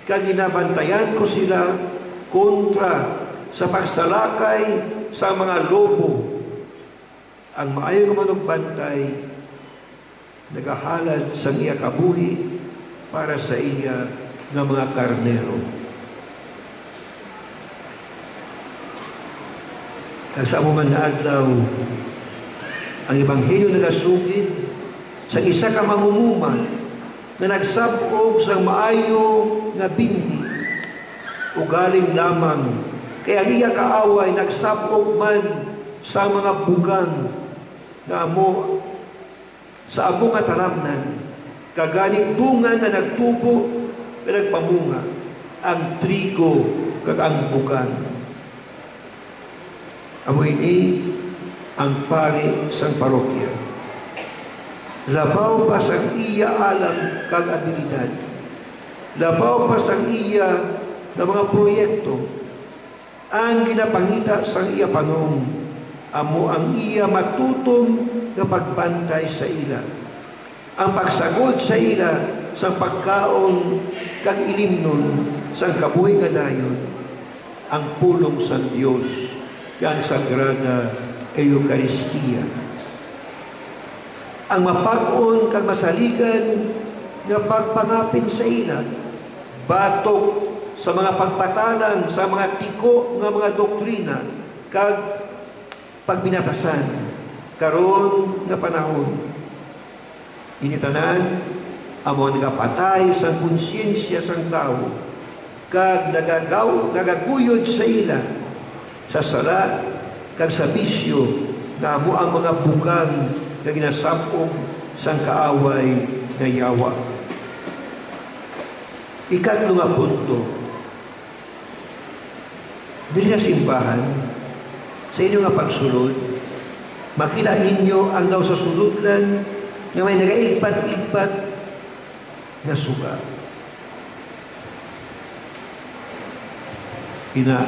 Kag ginabantayan ko sila kontra sa pagsalakay sa mga lobo. Ang maayo nga manugbantay nagahalad sa iya kabuhi para sa iya ng mga karnero. Sa amuman na adlaw, ang Ebanghelyo nagasugid sa isa ka mangumuma na nagsabog sa maayo nga binhi, ugaling lamang kaya niya kaaway nagsabog man sa mga bugang na amo sa amo nga talamnan, kagani dungan na nagtubo na nagpamunga, ang trigo kag ang bukan. Amo ini ang pari sang parokya. Labaw pa sang iya alam kag abilidad. Labaw pa sang iya na mga proyekto. Ang ginapangita sang iya panong, amo ang iya matutong nga pagbantay sa ila. Ang pagsagod sa ila sa pagkaon kag ilimnon sang kabuhi nga dayon, ang pulong sa Dios kang sagrada Eucharistia. Ang mapag-on kag masaligan nga pagpangapin sa ila, batok sa mga pagpatalan sa mga tiko nga mga doktrina kag pagbinatasan karon nga panahon. Initanan amo nagapatay sa konsyensya sang tao kag nagaguyod sa ila sa sala kag sa bisyo na amo ang mga bugang na ginasampong sang kaaway na yawa. Ikatlo nga punto, dili na simbahan, sa inyo nga pagsulod, makita ninyo ang daw sa suludlan nga may nagaigpat-igpat na suga. Ina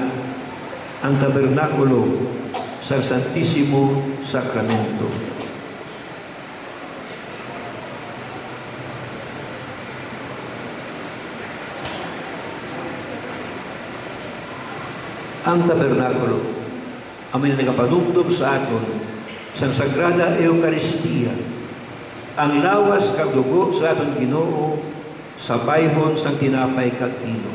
ang tabernakulo sa Santissimo Sacramento. Ang tabernakulo, amin na nagapadugtog sa aton sa Sagrada Eucharistia, ang lawas kag dugo sa aton Ginoo sa bayhon sang tinapay kag vino.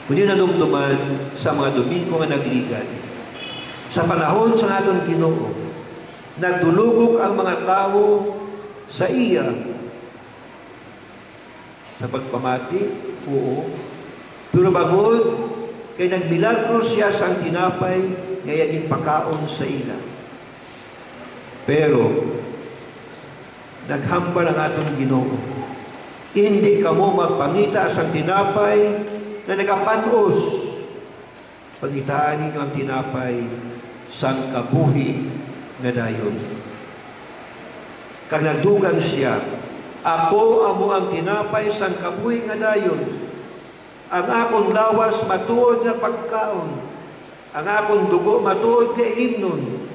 Kundi nadumduman sa mga Domingo nga nagligan, sa panahon sa aton Ginoo, nagdulugok ang mga tao sa iya sa pagpamati, oo, pero bagod kay nagmilagro siya sang tinapay ngayon pakaon sa ila. Pero naghambal ang atong Ginoo, hindi kamo magpangita sang tinapay na nagapanos. Pangitaan ninyo ang tinapay sang kabuhi na dayon. Kag nagdugang siya, ako amo ang tinapay sang kabuhi nga dayon. Ang akong lawas matuod na pagkaon, ang akong dugo matuod na ilimnon.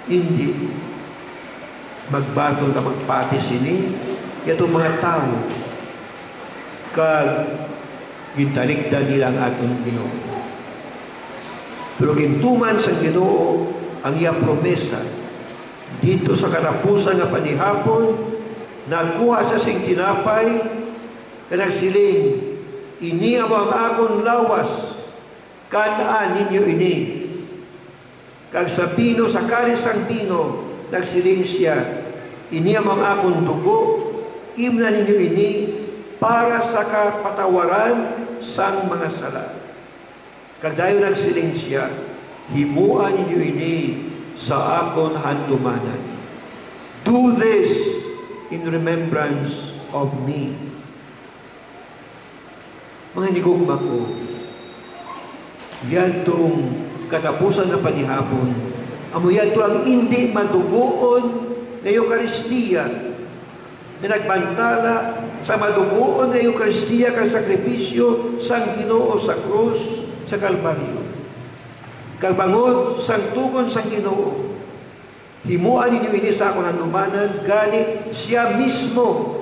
Hindi magbatol ka magpati sini itong mga tao kag gintalikdan nila ang atong Ginoo. Pero gintuman sa Ginoo ang iya promesa dito sa katapusan nga panihapon. Nagkuha sa sing tinapay, na nagsiling, ini ang akong lawas, kanaan ninyo ini. Kag sa pino, sa karis ang pino, nagsiling siya, ini ang akong dugo, imna ninyo ini, para sa kapatawaran sang mga sala. Kag dayon nagsiling siya, himuan ninyo ini sa akong handumanan. Do this in remembrance of me. Mga hinigugma ko, yan itong katapusan na panihapon, amo yan ito ang hindi madugoon na Eucharistia na nagbantala sa madugoon na Eucharistia kang sakripisyo sang Ginoo sa krus sa Kalbaryo. Kalbangod sang tugon sang Ginoo, himuan ninyo ini sa akong hanumanan, ganit siya mismo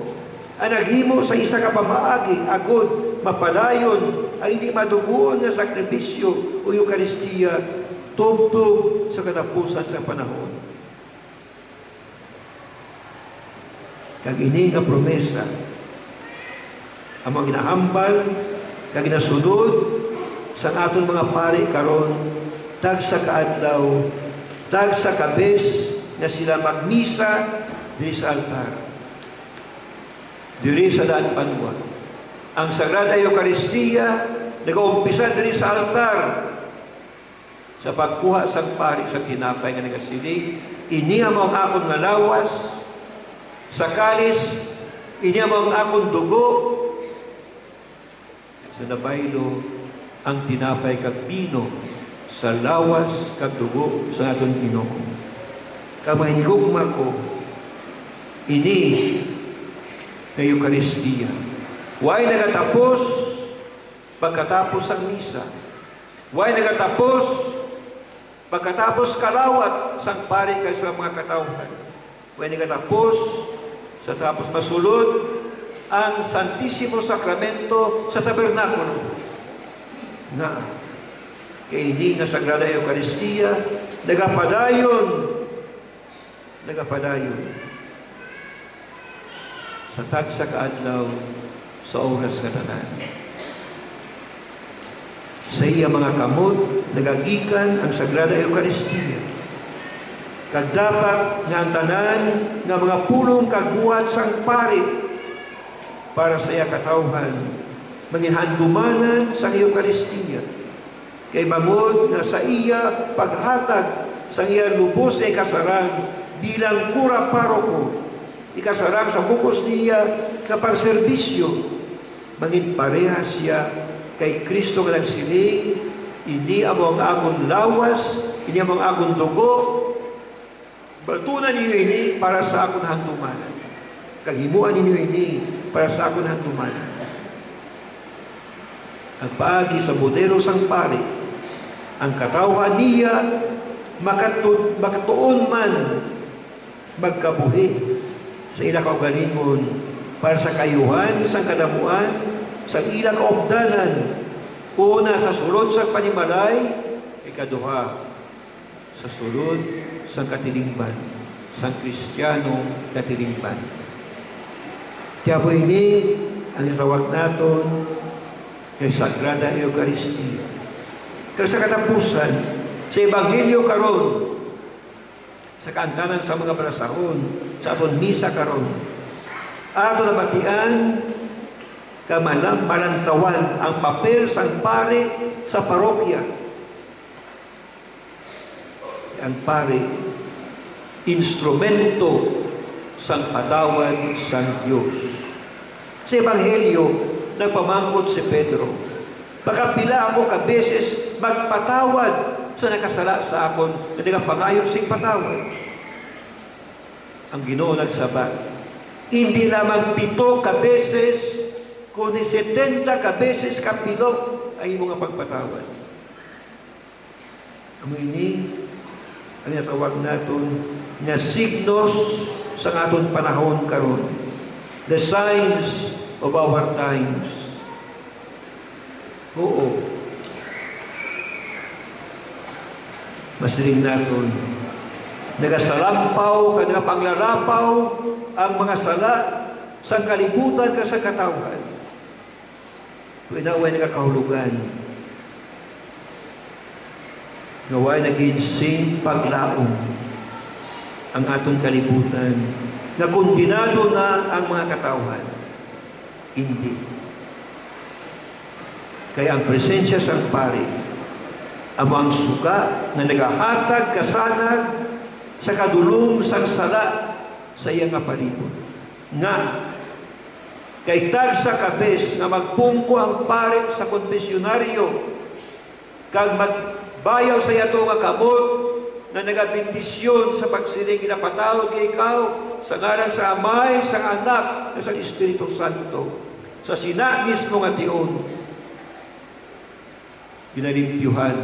ang naghimo sa isa ka pamaagi, agod mapadayon ang hindi maduguon na sakripisyo o Eucharistia tubtub sa katapusan sa panahon. Kag ini nga promesa ang mga ginahambal kag ginasunod sa aton mga pari karon tag sa kaadlaw, tag sa kabes na sila magmisa diri sa altar. Diri sa daan panwa. Ang Sagrada Eucharistia nag-uumpisa diri sa altar sa pagkuha sa pari sa tinapay nga nagasilig, iniya mo ang akong nalawas, sa kalis, iniya mo ang akong dugo, sa nabaylo, ang tinapay kag pino, sa lawas kag dugo sa atong Ginoo. Kamahigugma ko, ini na Eucharistia. Huwag nagatapos pagkatapos ang misa. Huwag nagatapos pagkatapos kalawat sang pari kay sa mga katawhan. Huwag nagatapos sa tapos masulod ang Santisimo Sakramento sa tabernakulo. Na kay hindi na Sagrada Eucharistia nagapadayon sa tagsa kaadlaw sa oras katanan. Sa iya mga kamot nagagikan ang Sagrada Eucharistia. Kag dapat nga ang tanan nga mga pulong kagbuhat sang pari para sa iya katawhan manginhandumanan sa Eucharistia. Kay bangod nga sa iya paghatag sa iya lubos ay kasarang bilang kura paroko, ikasarang sa bukos niya kapag serbisyo, mangin pareha siya kay Kristo nga nagsiling, hindi among akong lawas, hindi among akong dugo, baltunan niyo ini para sa akong handumanan. Kagimuan ninyo ini para sa akong handumanan. Ang paagi sa modelo sang pari, ang katawhan niya makatuon man magkabuhi sa ilang kaugalingon para sa kayuhan, sa kadamuan, sa ilang kaobdanan. Una, sa sulod sa panimalay, ikaduha, sa sulod sa katilingban, sa Kristiyano katilingban. Kaya po ini ang itawag natin ng Sagrada Eucharistia. Pero sa katapusan, sa Ebanghelyo karon, sa kaantanan sa mga barasahon, sa aton misa karon, ato nabatian kamalang malantawan ang papel sang pare sa parokya. Ang pare, instrumento sang patawad sang Diyos. Sa Ebanghelyo, nagpamangkot si Pedro, pagkapila ako kabeses magpatawad sa nakasala sa akon na nagapangayot sing patawad. Ang Ginoo nagsabat, hindi lamang 7 kabeses, kundi 70 kabeses kapilo ay imong pagpatawad. Amo ini ang natawag naton nga signos sa aton panahon karon. The signs of our times. Oo. Masiling naton nagasalampaw, panglarapaw ang mga sala sa kalibutan ka sa katawhan. Pinaway nagakahulugan. Naway nag-insing paglaong ang atong kalibutan na kondinado na ang mga katawhan. Hindi. Kaya ang presensya sang pari, amang suka na nagahatag kasanag sa kadulong sang sala sa iyang kapalibot. Nga, kay tag sa kabes na magpungko ang pare sa konfesyonaryo kag magbayaw sa yato nga kamot na nagabindisyon sa pagsiling kinapatawag kay ikaw sa ngalan sa Amay, sa Anak, at sa Espiritu Santo. Sa sina mismo nga tion, pinalimpyuhan,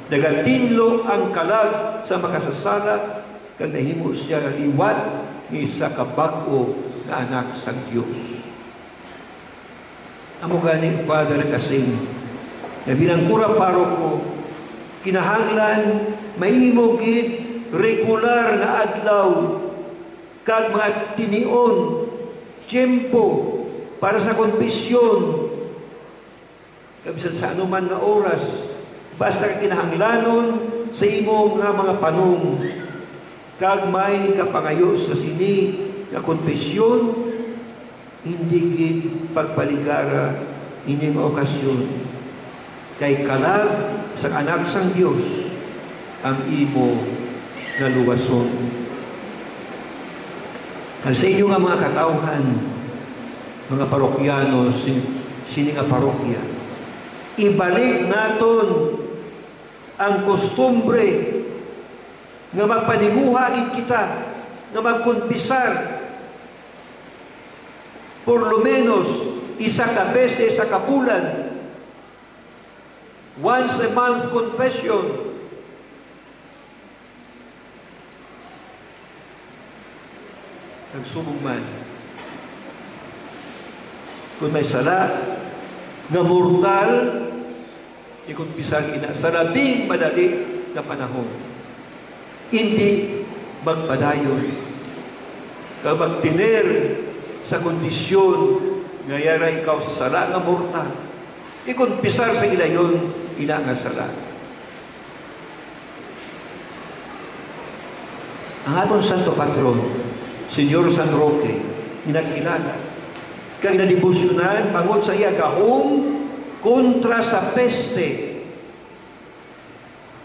nagatinlo ang kalag sa makasasala, kag nahimo siya liwat ni isa ka bag-o na anak sa Diyos. Amo gani, Father Kasing, na bilang kura paroko, kinahanglan mahimo gid regular na adlaw kag mga tinion tiempo para sa konfesyon kabisan sa anuman nga oras basta kinahanglanon sa imong nga mga panong kag may kapangayo sa sini nga konfesyon hindi gid pagpaligara ining okasyon kay kalag sa anak sang Dios ang imo na luwason. Ang sa inyo nga mga katawhan, mga parokyano, sini nga parokya, ibalik naton ang kostumbre nga magpaniguha kita, nga magkumpisar por lo menos isa ka beses sa kabulan, once a month confession. Nagsubong man, kung may sala nga mortal, ikumpisang ina sa labing madali na panahon, hindi magpadayon ka magtiner sa kondisyon nga yara ikaw sa sala nga mortal, ikumpisar sa ilayon ina nga sala. Ang atong Santo Patron, Senyor San Roque, inagkilala kang nadibusyonan pangod sa iya gahom kontra sa peste.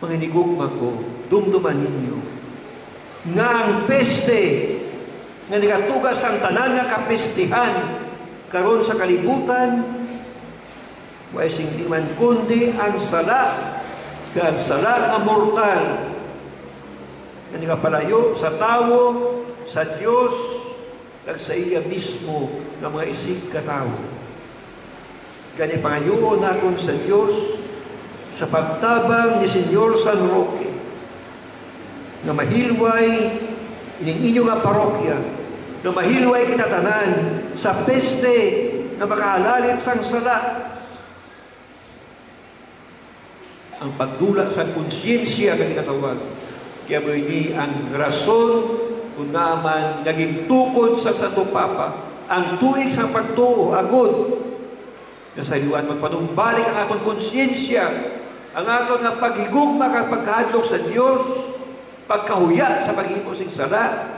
Mga inigugma ko, dumduman ninyo nga ang peste nga nagatugas ang tanan nga kapestihan karon sa kalibutan way hindi man kundi ang sala nga mortal nga nagapalayo sa tawo sa Diyos kag sa iya mismo ng mga isig katao. Gani pangayoon naton sa Diyos sa pagtabang ni Senyor San Roque na mahilway ining inyo nga parokya, na mahilway kinatanan sa peste na makahalalit sang sala. Ang pagdula sa konsyensya nga ginatawag, kaya mo ini ang rason kung naman naging tukod sa Santo Papa ang tuig sa pagtuo agud na sa liwan magpanumbalik ang atong konsyensya, ang atong nga paghigugma kag pagkahadlok sa Dios, pagkahuya sa paghimo sing sala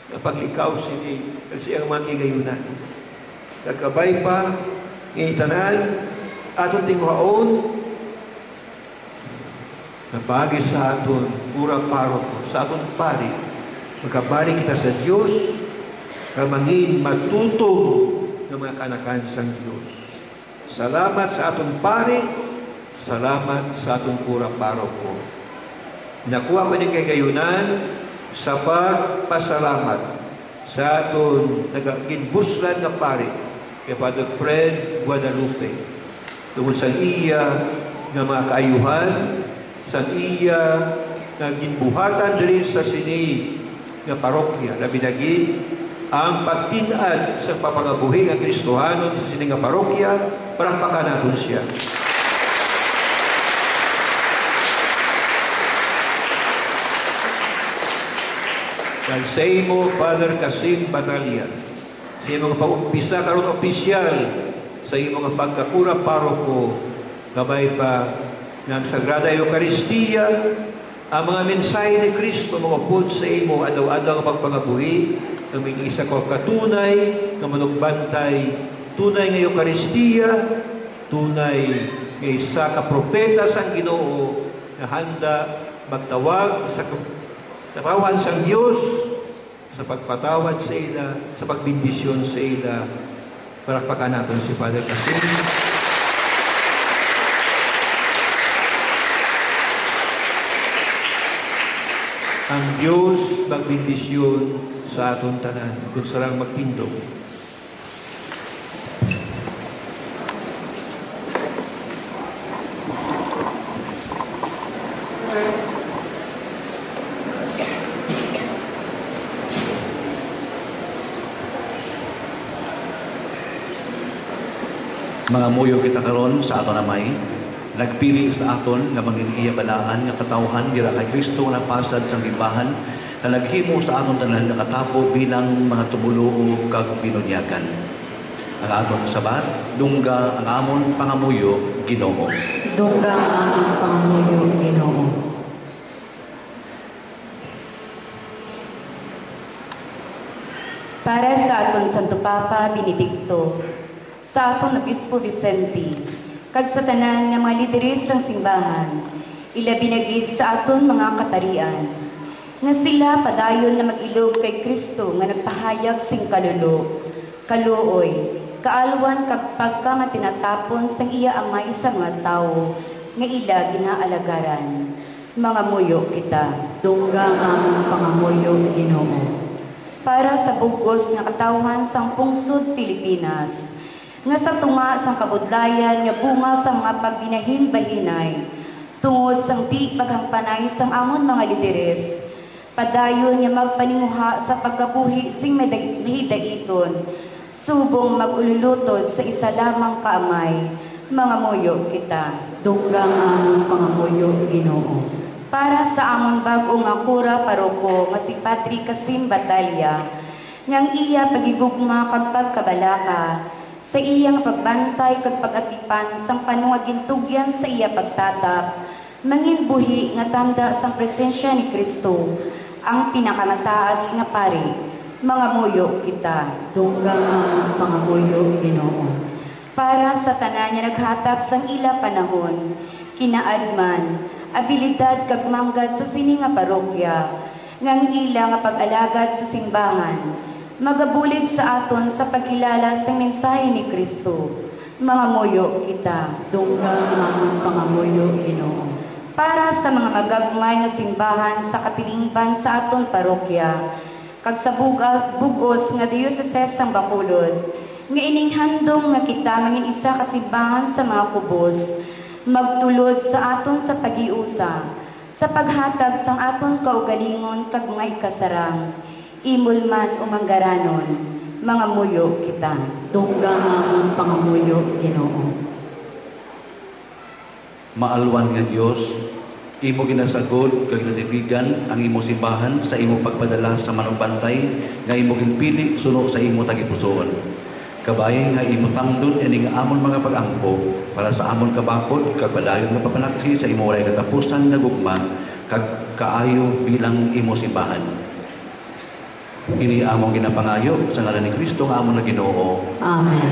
na paglikaw sini kasi ang mga kigayunan nagkabay pa ngitanan atong tingwaon na bagay sa aton purang paroko, sa aton pari, magkabalik kita sa Diyos, kamangin matutong ng mga kanakan sang Diyos. Salamat sa aton pari, salamat sa aton purang paroko. Nakuha ko ng kagayunan sa pagpasalamat sa aton nag-ginbuslan na pari, kay Father Fred Guadalupe, tungkol sa iya ng mga kaayuhan, sa iya na ginbuhatan diri sa sini nga parokya na binagi ang pagtinad sa papangabuhi nga Kristohanon sa sini nga parokya, palakpakan naton siya. Dahil sa imo, Father Casim Batalya, sa imo nga pag-umpisa karon opisyal sa imo nga pagkakura paroko, kabay pa ng Sagrada Eucharistia, ang mga mensahe ni Kristo mapapod sa imo adaw-adaw ang pagpangabuhi ng may isa ko katunay na manugbantay, tunay nga Eucharistia, tunay nga isa ka propeta sang Ginoo na handa magtawag sa tawahan sang Dios sa pagpatawad sa ila, sa pagbindisyon sa ila. Palakpakan natin si Father Casim. Ang Diyos magbindisyon sa aton tanan kung sarang magtindog. Mga muyo kita karon sa aton amay, nagpili sa aton nga mangingiya balaan nga katawhan dira kay Kristo nga pasad sa gibahan na naghimo sa aton tanan nakatapo bilang mga tumulo kag binunyagan. Ang aton sabat, dungga ang amon pangamuyo Ginoo. Dungga ang amon pangamuyo Ginoo. Para sa aton Santo Papa Benedicto, sa aton Obispo Vicente, kag sa tanan nga mga lideres ng simbahan, ilabinagid sa aton mga katarian. Nga sila padayon na mag-ilog kay Kristo nga nagpahayag sing kaluoy, kaalwan pagka nga tinatapon sang iya amay sa mga tao, nga ila ginaalagaran. Mga muyo kita, Dunggang among pangamuyo, Ginoo. para sa bugos nga katawhan sang pungsod Pilipinas, nga sa tunga sang kabudlayan nga bunga sa mga pagbinahin-bahinay, tungod sang di paghampanay sang amon mga lideres, padayon nga magpaninguha sa pagkabuhi sing mahidaiton, subong mag-ululutod sa isa lamang kaamay, mga muyo kita. Dunggang among pangamuyo, Ginoo. Para sa amon bagong nga kura paroko nga si Padre Casim Batalya, ngang iya pagigugma kag pagkabalaka, sa iyang pagbantay kag pag-atipan sang panungagintugyan sa iya pagtatap, mangin buhi nga tanda sang presensya ni Kristo, ang pinakamataas nga pari, mga muyo kita. Dunggang among pangamuyo, Ginoo. Para sa tanan nga naghatag sang ila panahon, kinaadman, abilidad kag manggad sa sini nga parokya, ngang ila nga pag-alagad sa simbahan, magabulig sa aton sa pagkilala sa mensahe ni Kristo, mga muyo kita. Dunggang among pangamuyo, Ginoo. Para sa mga magagmay nga simbahan sa katilingban sa aton parokya, kag sa bugos nga Diocese sang Bacolod, nga ininghandong nga kita mangin isa ka simbahan sa mga kubos, magtulod sa aton sa pag-iusa, sa paghatag sang aton kaugalingon kag mga ikasarang, imulman o manggaranon, mga muyo kita. Dunggang among pangamuyo, Ginoo. Maalwan nga Dios, imo ginasagod kag natibigan ang imo simbahan sa imo pagpadala sa manugbantay nga imo ginpili suno sa imo tagipusoon. Kabayan nga imo tangdon ini nga amon mga pag-angko para sa amon kabakod kag padayon nga papanaksi sa imo walay katapusan nga gugma kag kaayo bilang imo simbahan. Ini among ginapangayo sa ngalan ni Kristo nga amon nga Ginoo. Amen.